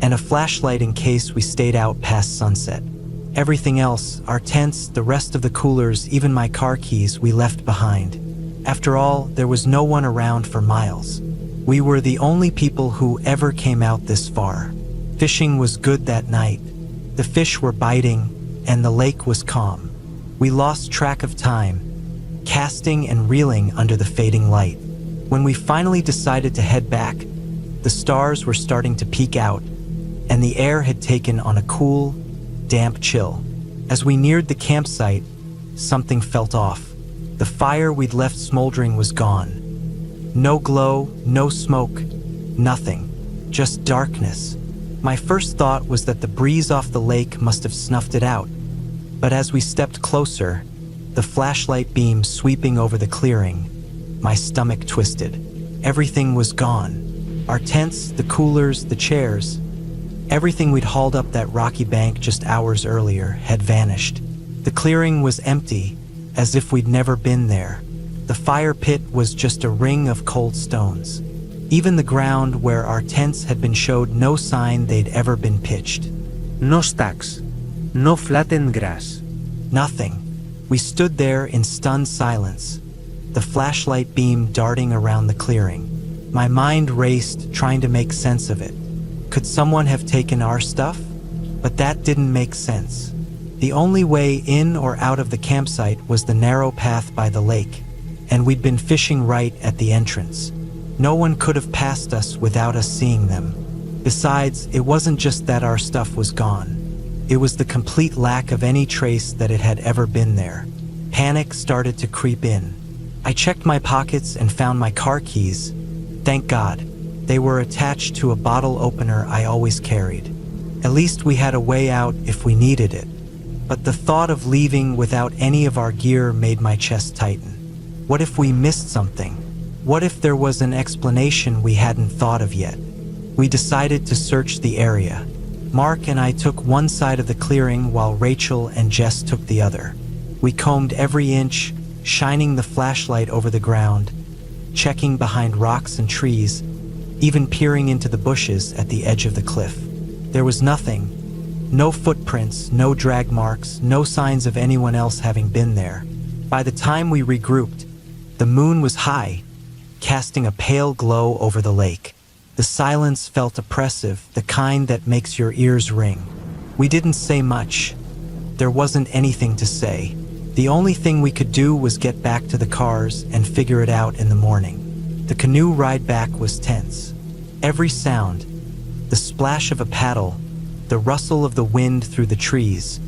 and a flashlight in case we stayed out past sunset. Everything else, our tents, the rest of the coolers, even my car keys, we left behind. After all, there was no one around for miles. We were the only people who ever came out this far. Fishing was good that night. The fish were biting, and the lake was calm. We lost track of time, casting and reeling under the fading light. When we finally decided to head back, the stars were starting to peek out, and the air had taken on a cool, damp chill. As we neared the campsite, something felt off. The fire we'd left smoldering was gone. No glow, no smoke, nothing, just darkness. My first thought was that the breeze off the lake must have snuffed it out, but as we stepped closer, the flashlight beam sweeping over the clearing, my stomach twisted. Everything was gone. Our tents, the coolers, the chairs. Everything we'd hauled up that rocky bank just hours earlier had vanished. The clearing was empty, as if we'd never been there. The fire pit was just a ring of cold stones. Even the ground where our tents had been showed no sign they'd ever been pitched. No stacks. No flattened grass. Nothing. We stood there in stunned silence, the flashlight beam darting around the clearing. My mind raced, trying to make sense of it. Could someone have taken our stuff? But that didn't make sense. The only way in or out of the campsite was the narrow path by the lake, and we'd been fishing right at the entrance. No one could have passed us without us seeing them. Besides, it wasn't just that our stuff was gone. It was the complete lack of any trace that it had ever been there. Panic started to creep in. I checked my pockets and found my car keys. Thank God. They were attached to a bottle opener I always carried. At least we had a way out if we needed it. But the thought of leaving without any of our gear made my chest tighten. What if we missed something? What if there was an explanation we hadn't thought of yet? We decided to search the area. Mark and I took one side of the clearing while Rachel and Jess took the other. We combed every inch, shining the flashlight over the ground, checking behind rocks and trees, even peering into the bushes at the edge of the cliff. There was nothing. No footprints, no drag marks, no signs of anyone else having been there. By the time we regrouped, the moon was high, casting a pale glow over the lake. The silence felt oppressive, the kind that makes your ears ring. We didn't say much. There wasn't anything to say. The only thing we could do was get back to the cars and figure it out in the morning. The canoe ride back was tense. Every sound, the splash of a paddle, the rustle of the wind through the trees,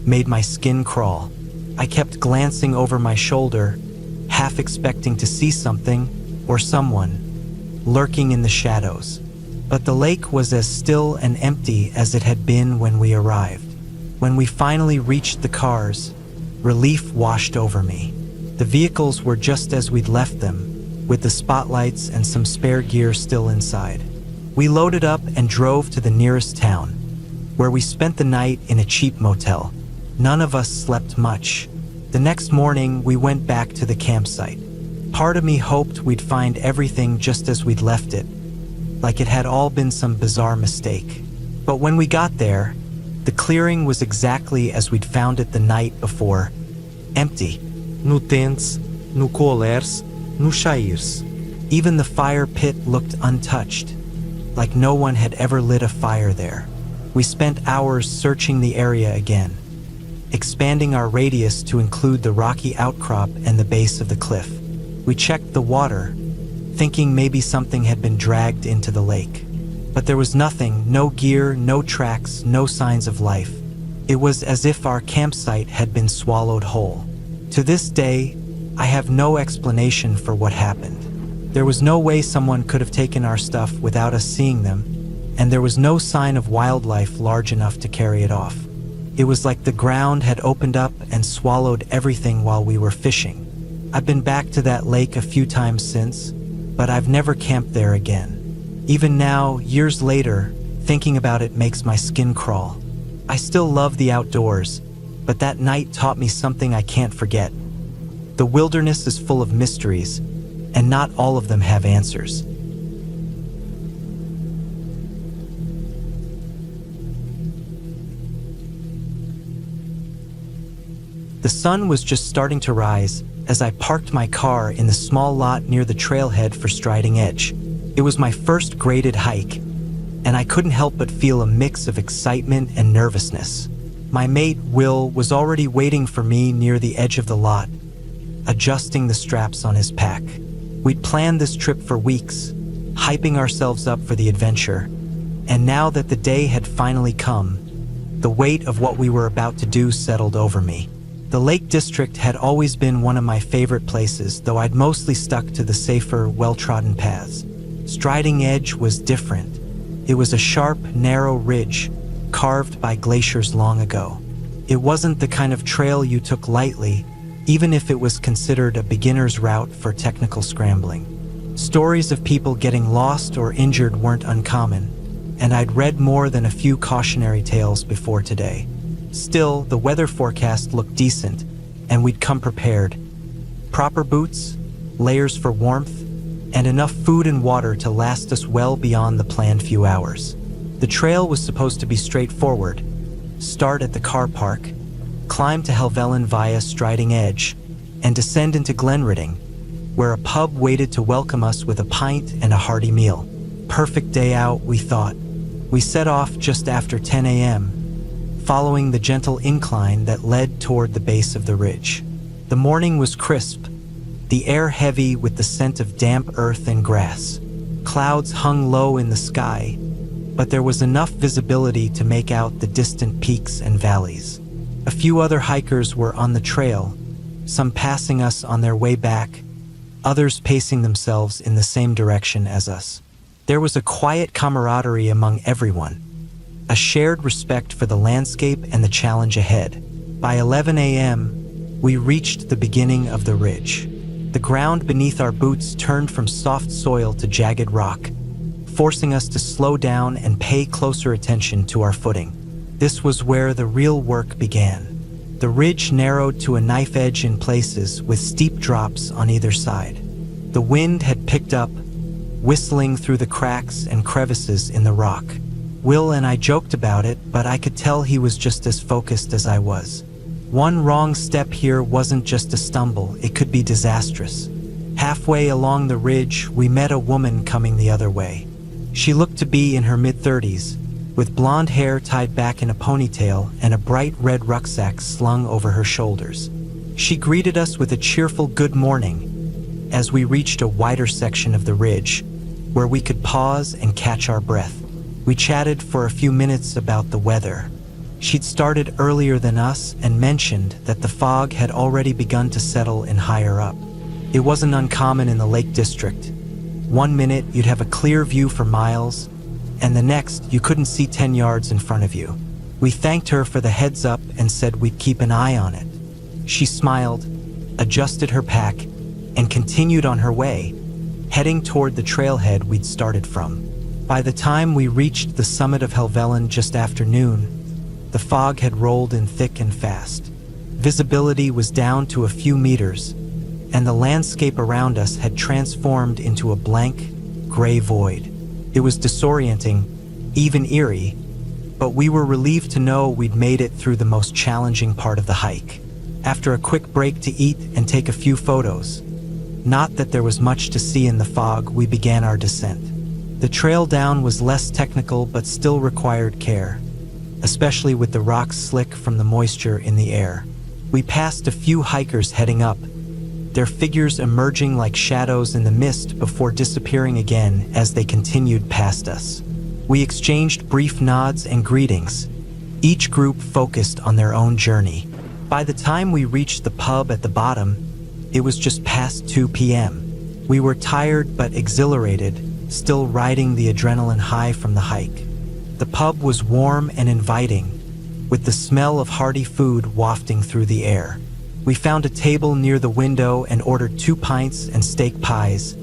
made my skin crawl. I kept glancing over my shoulder, half expecting to see something or someone lurking in the shadows. But the lake was as still and empty as it had been when we arrived. When we finally reached the cars, relief washed over me. The vehicles were just as we'd left them, with the spotlights and some spare gear still inside. We loaded up and drove to the nearest town, where we spent the night in a cheap motel. None of us slept much. The next morning, we went back to the campsite. Part of me hoped we'd find everything just as we'd left it, like it had all been some bizarre mistake. But when we got there, the clearing was exactly as we'd found it the night before, empty. No tents, no colers, no shivers. Even the fire pit looked untouched, like no one had ever lit a fire there. We spent hours searching the area again, expanding our radius to include the rocky outcrop and the base of the cliff. We checked the water, thinking maybe something had been dragged into the lake. But there was nothing, no gear, no tracks, no signs of life. It was as if our campsite had been swallowed whole. To this day, I have no explanation for what happened. There was no way someone could have taken our stuff without us seeing them, and there was no sign of wildlife large enough to carry it off. It was like the ground had opened up and swallowed everything while we were fishing. I've been back to that lake a few times since, but I've never camped there again. Even now, years later, thinking about it makes my skin crawl. I still love the outdoors, but that night taught me something I can't forget. The wilderness is full of mysteries, and not all of them have answers. The sun was just starting to rise as I parked my car in the small lot near the trailhead for Striding Edge. It was my first graded hike, and I couldn't help but feel a mix of excitement and nervousness. My mate, Will, was already waiting for me near the edge of the lot, adjusting the straps on his pack. We'd planned this trip for weeks, hyping ourselves up for the adventure, and now that the day had finally come, the weight of what we were about to do settled over me. The Lake District had always been one of my favorite places, though I'd mostly stuck to the safer, well-trodden paths. Striding Edge was different. It was a sharp, narrow ridge, carved by glaciers long ago. It wasn't the kind of trail you took lightly, even if it was considered a beginner's route for technical scrambling. Stories of people getting lost or injured weren't uncommon, and I'd read more than a few cautionary tales before today. Still, the weather forecast looked decent, and we'd come prepared. Proper boots, layers for warmth, and enough food and water to last us well beyond the planned few hours. The trail was supposed to be straightforward. Start at the car park, climb to Helvellyn via Striding Edge, and descend into Glenridding, where a pub waited to welcome us with a pint and a hearty meal. Perfect day out, we thought. We set off just after 10 a.m., following the gentle incline that led toward the base of the ridge. The morning was crisp, the air heavy with the scent of damp earth and grass. Clouds hung low in the sky, but there was enough visibility to make out the distant peaks and valleys. A few other hikers were on the trail, some passing us on their way back, others pacing themselves in the same direction as us. There was a quiet camaraderie among everyone, a shared respect for the landscape and the challenge ahead. By 11 a.m., we reached the beginning of the ridge. The ground beneath our boots turned from soft soil to jagged rock, forcing us to slow down and pay closer attention to our footing. This was where the real work began. The ridge narrowed to a knife edge in places, with steep drops on either side. The wind had picked up, whistling through the cracks and crevices in the rock. Will and I joked about it, but I could tell he was just as focused as I was. One wrong step here wasn't just a stumble, it could be disastrous. Halfway along the ridge, we met a woman coming the other way. She looked to be in her mid-30s, with blonde hair tied back in a ponytail and a bright red rucksack slung over her shoulders. She greeted us with a cheerful good morning as we reached a wider section of the ridge, where we could pause and catch our breath. We chatted for a few minutes about the weather. She'd started earlier than us and mentioned that the fog had already begun to settle in higher up. It wasn't uncommon in the Lake District. One minute you'd have a clear view for miles, and the next you couldn't see 10 yards in front of you. We thanked her for the heads up and said we'd keep an eye on it. She smiled, adjusted her pack, and continued on her way, heading toward the trailhead we'd started from. By the time we reached the summit of Helvellyn just after noon, the fog had rolled in thick and fast. Visibility was down to a few meters, and the landscape around us had transformed into a blank, gray void. It was disorienting, even eerie, but we were relieved to know we'd made it through the most challenging part of the hike. After a quick break to eat and take a few photos, not that there was much to see in the fog, we began our descent. The trail down was less technical but still required care, especially with the rocks slick from the moisture in the air. We passed a few hikers heading up, their figures emerging like shadows in the mist before disappearing again as they continued past us. We exchanged brief nods and greetings, each group focused on their own journey. By the time we reached the pub at the bottom, it was just past 2 p.m. We were tired but exhilarated, still riding the adrenaline high from the hike. The pub was warm and inviting, with the smell of hearty food wafting through the air. We found a table near the window and ordered 2 pints and steak pies,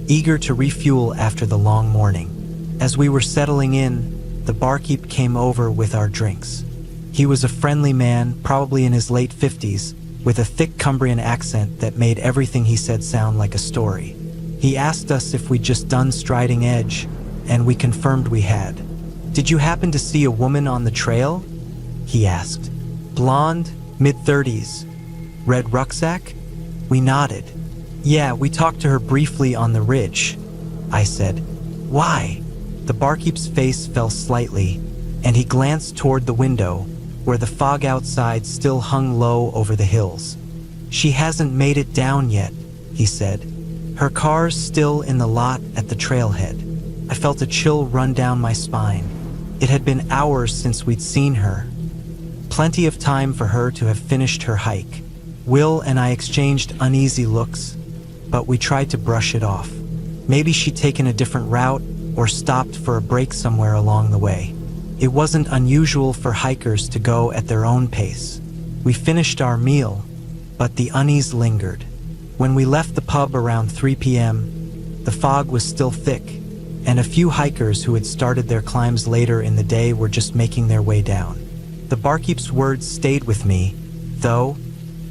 eager to refuel after the long morning. As we were settling in, the barkeep came over with our drinks. He was a friendly man, probably in his late 50s, with a thick Cumbrian accent that made everything he said sound like a story. He asked us if we'd just done Striding Edge, and we confirmed we had. "Did you happen to see a woman on the trail?" he asked. "Blonde, mid-30s, red rucksack?" We nodded. "Yeah, we talked to her briefly on the ridge," I said. "Why?" The barkeep's face fell slightly, and he glanced toward the window, where the fog outside still hung low over the hills. "She hasn't made it down yet," he said. "Her car's still in the lot at the trailhead." I felt a chill run down my spine. It had been hours since we'd seen her. Plenty of time for her to have finished her hike. Will and I exchanged uneasy looks, but we tried to brush it off. Maybe she'd taken a different route or stopped for a break somewhere along the way. It wasn't unusual for hikers to go at their own pace. We finished our meal, but the unease lingered. When we left the pub around 3 p.m., the fog was still thick, and a few hikers who had started their climbs later in the day were just making their way down. The barkeep's words stayed with me, though,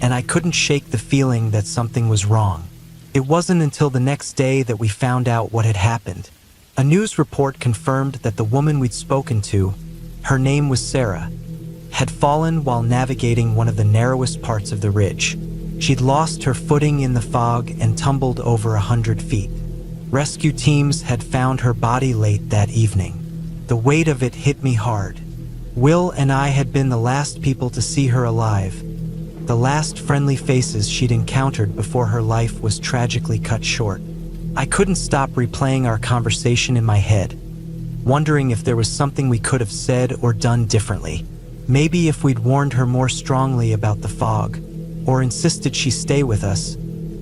and I couldn't shake the feeling that something was wrong. It wasn't until the next day that we found out what had happened. A news report confirmed that the woman we'd spoken to, her name was Sarah, had fallen while navigating one of the narrowest parts of the ridge. She'd lost her footing in the fog and tumbled over 100 feet. Rescue teams had found her body late that evening. The weight of it hit me hard. Will and I had been the last people to see her alive, the last friendly faces she'd encountered before her life was tragically cut short. I couldn't stop replaying our conversation in my head, wondering if there was something we could have said or done differently. Maybe if we'd warned her more strongly about the fog, or insisted she stay with us,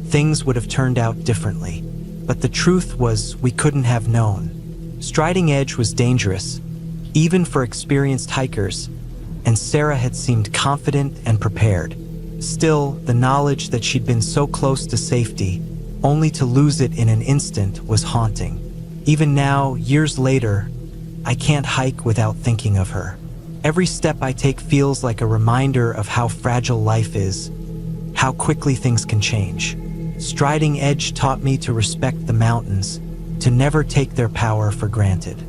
things would have turned out differently. But the truth was, we couldn't have known. Striding Edge was dangerous, even for experienced hikers, and Sarah had seemed confident and prepared. Still, the knowledge that she'd been so close to safety, only to lose it in an instant, was haunting. Even now, years later, I can't hike without thinking of her. Every step I take feels like a reminder of how fragile life is, how quickly things can change. Striding Edge taught me to respect the mountains, to never take their power for granted.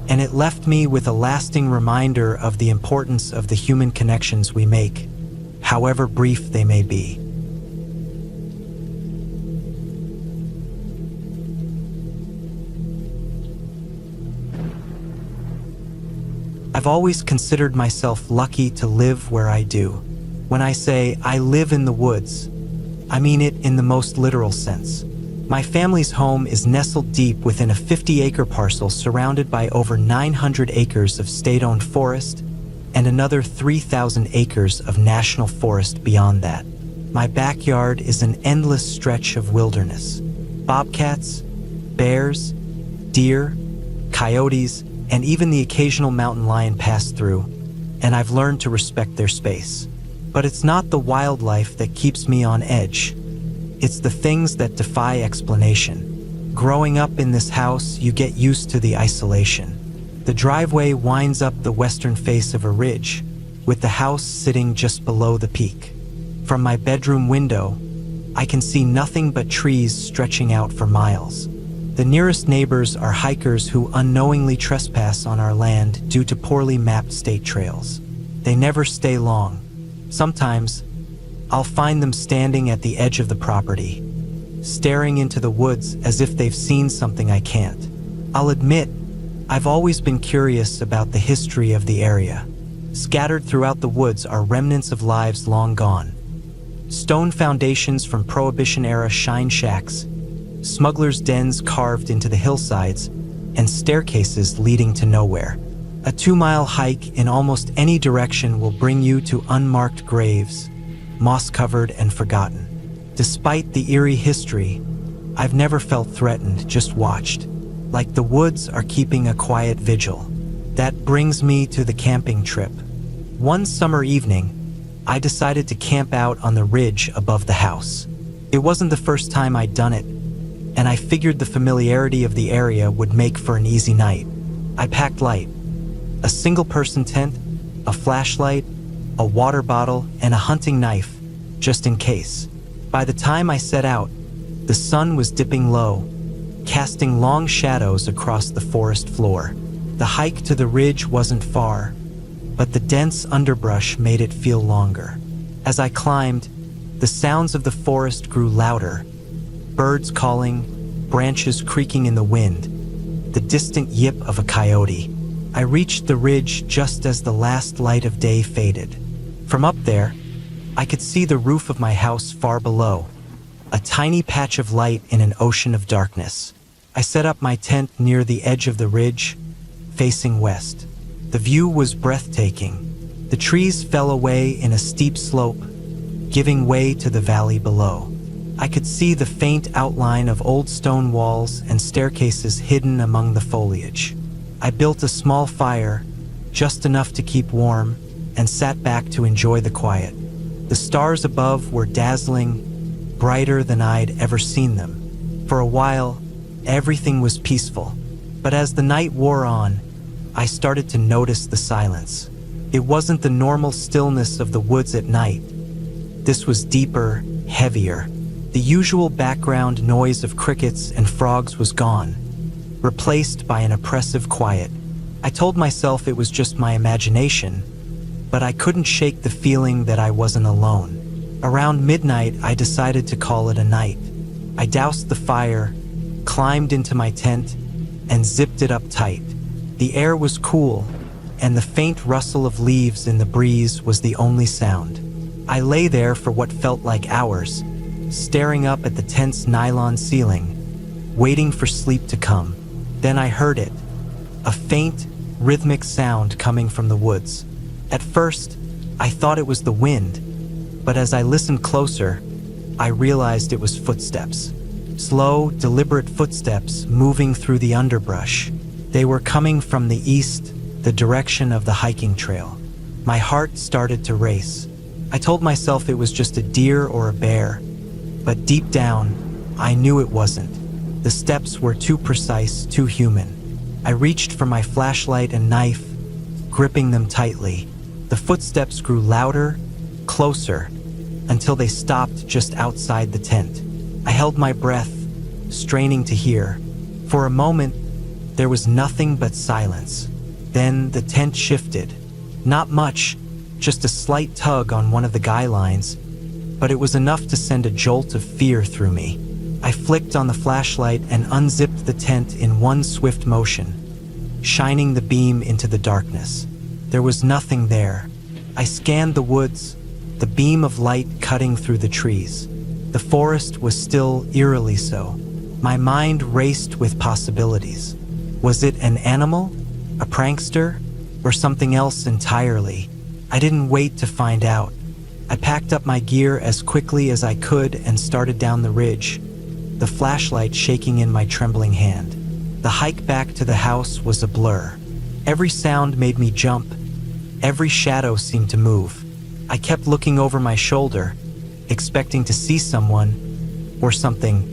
And it left me with a lasting reminder of the importance of the human connections we make, however brief they may be. I've always considered myself lucky to live where I do. When I say I live in the woods, I mean it in the most literal sense. My family's home is nestled deep within a 50-acre parcel surrounded by over 900 acres of state-owned forest and another 3,000 acres of national forest beyond that. My backyard is an endless stretch of wilderness. Bobcats, bears, deer, coyotes, and even the occasional mountain lion pass through, and I've learned to respect their space. But it's not the wildlife that keeps me on edge. It's the things that defy explanation. Growing up in this house, you get used to the isolation. The driveway winds up the western face of a ridge, with the house sitting just below the peak. From my bedroom window, I can see nothing but trees stretching out for miles. The nearest neighbors are hikers who unknowingly trespass on our land due to poorly mapped state trails. They never stay long. Sometimes, I'll find them standing at the edge of the property, staring into the woods as if they've seen something I can't. I'll admit, I've always been curious about the history of the area. Scattered throughout the woods are remnants of lives long gone. Stone foundations from Prohibition-era shine shacks, smugglers' dens carved into the hillsides, and staircases leading to nowhere. A 2-mile hike in almost any direction will bring you to unmarked graves, moss-covered and forgotten. Despite the eerie history, I've never felt threatened, just watched, like the woods are keeping a quiet vigil. That brings me to the camping trip. One summer evening, I decided to camp out on the ridge above the house. It wasn't the first time I'd done it, and I figured the familiarity of the area would make for an easy night. I packed light: a single-person tent, a flashlight, a water bottle, and a hunting knife, just in case. By the time I set out, the sun was dipping low, casting long shadows across the forest floor. The hike to the ridge wasn't far, but the dense underbrush made it feel longer. As I climbed, the sounds of the forest grew louder. Birds calling, branches creaking in the wind, the distant yip of a coyote. I reached the ridge just as the last light of day faded. From up there, I could see the roof of my house far below, a tiny patch of light in an ocean of darkness. I set up my tent near the edge of the ridge, facing west. The view was breathtaking. The trees fell away in a steep slope, giving way to the valley below. I could see the faint outline of old stone walls and staircases hidden among the foliage. I built a small fire, just enough to keep warm, and sat back to enjoy the quiet. The stars above were dazzling, brighter than I'd ever seen them. For a while, everything was peaceful. But as the night wore on, I started to notice the silence. It wasn't the normal stillness of the woods at night. This was deeper, heavier. The usual background noise of crickets and frogs was gone, replaced by an oppressive quiet. I told myself it was just my imagination, but I couldn't shake the feeling that I wasn't alone. Around midnight, I decided to call it a night. I doused the fire, climbed into my tent, and zipped it up tight. The air was cool, and the faint rustle of leaves in the breeze was the only sound. I lay there for what felt like hours, staring up at the tent's nylon ceiling, waiting for sleep to come. Then I heard it, a faint, rhythmic sound coming from the woods. At first, I thought it was the wind, but as I listened closer, I realized it was footsteps. Slow, deliberate footsteps moving through the underbrush. They were coming from the east, the direction of the hiking trail. My heart started to race. I told myself it was just a deer or a bear, but deep down, I knew it wasn't. The steps were too precise, too human. I reached for my flashlight and knife, gripping them tightly. The footsteps grew louder, closer, until they stopped just outside the tent. I held my breath, straining to hear. For a moment, there was nothing but silence. Then the tent shifted. Not much, just a slight tug on one of the guy lines, but it was enough to send a jolt of fear through me. I flicked on the flashlight and unzipped the tent in one swift motion, shining the beam into the darkness. There was nothing there. I scanned the woods, the beam of light cutting through the trees. The forest was still eerily so. My mind raced with possibilities. Was it an animal, a prankster, or something else entirely? I didn't wait to find out. I packed up my gear as quickly as I could and started down the ridge, the flashlight shaking in my trembling hand. The hike back to the house was a blur. Every sound made me jump. Every shadow seemed to move. I kept looking over my shoulder, expecting to see someone or something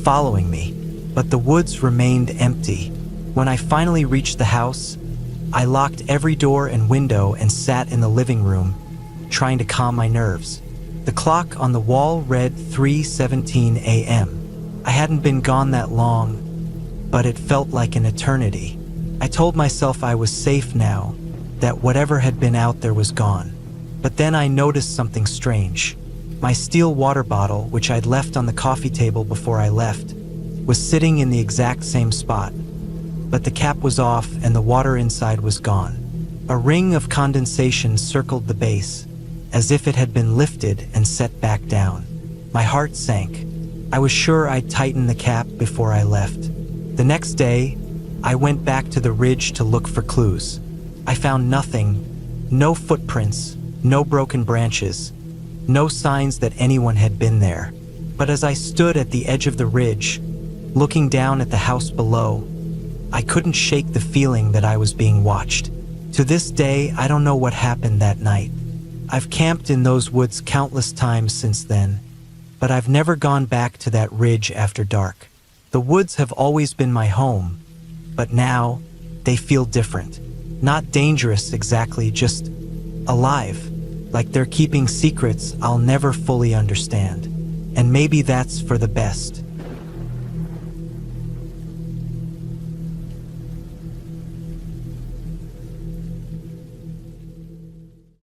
following me, but the woods remained empty. When I finally reached the house, I locked every door and window and sat in the living room, trying to calm my nerves. The clock on the wall read 3:17 a.m. I hadn't been gone that long, but it felt like an eternity. I told myself I was safe now, that whatever had been out there was gone. But then I noticed something strange. My steel water bottle, which I'd left on the coffee table before I left, was sitting in the exact same spot. But the cap was off and the water inside was gone. A ring of condensation circled the base, as if it had been lifted and set back down. My heart sank. I was sure I'd tightened the cap before I left. The next day, I went back to the ridge to look for clues. I found nothing, no footprints, no broken branches, no signs that anyone had been there. But as I stood at the edge of the ridge, looking down at the house below, I couldn't shake the feeling that I was being watched. To this day, I don't know what happened that night. I've camped in those woods countless times since then, but I've never gone back to that ridge after dark. The woods have always been my home, but now they feel different. Not dangerous exactly, just alive, like they're keeping secrets I'll never fully understand. And maybe that's for the best.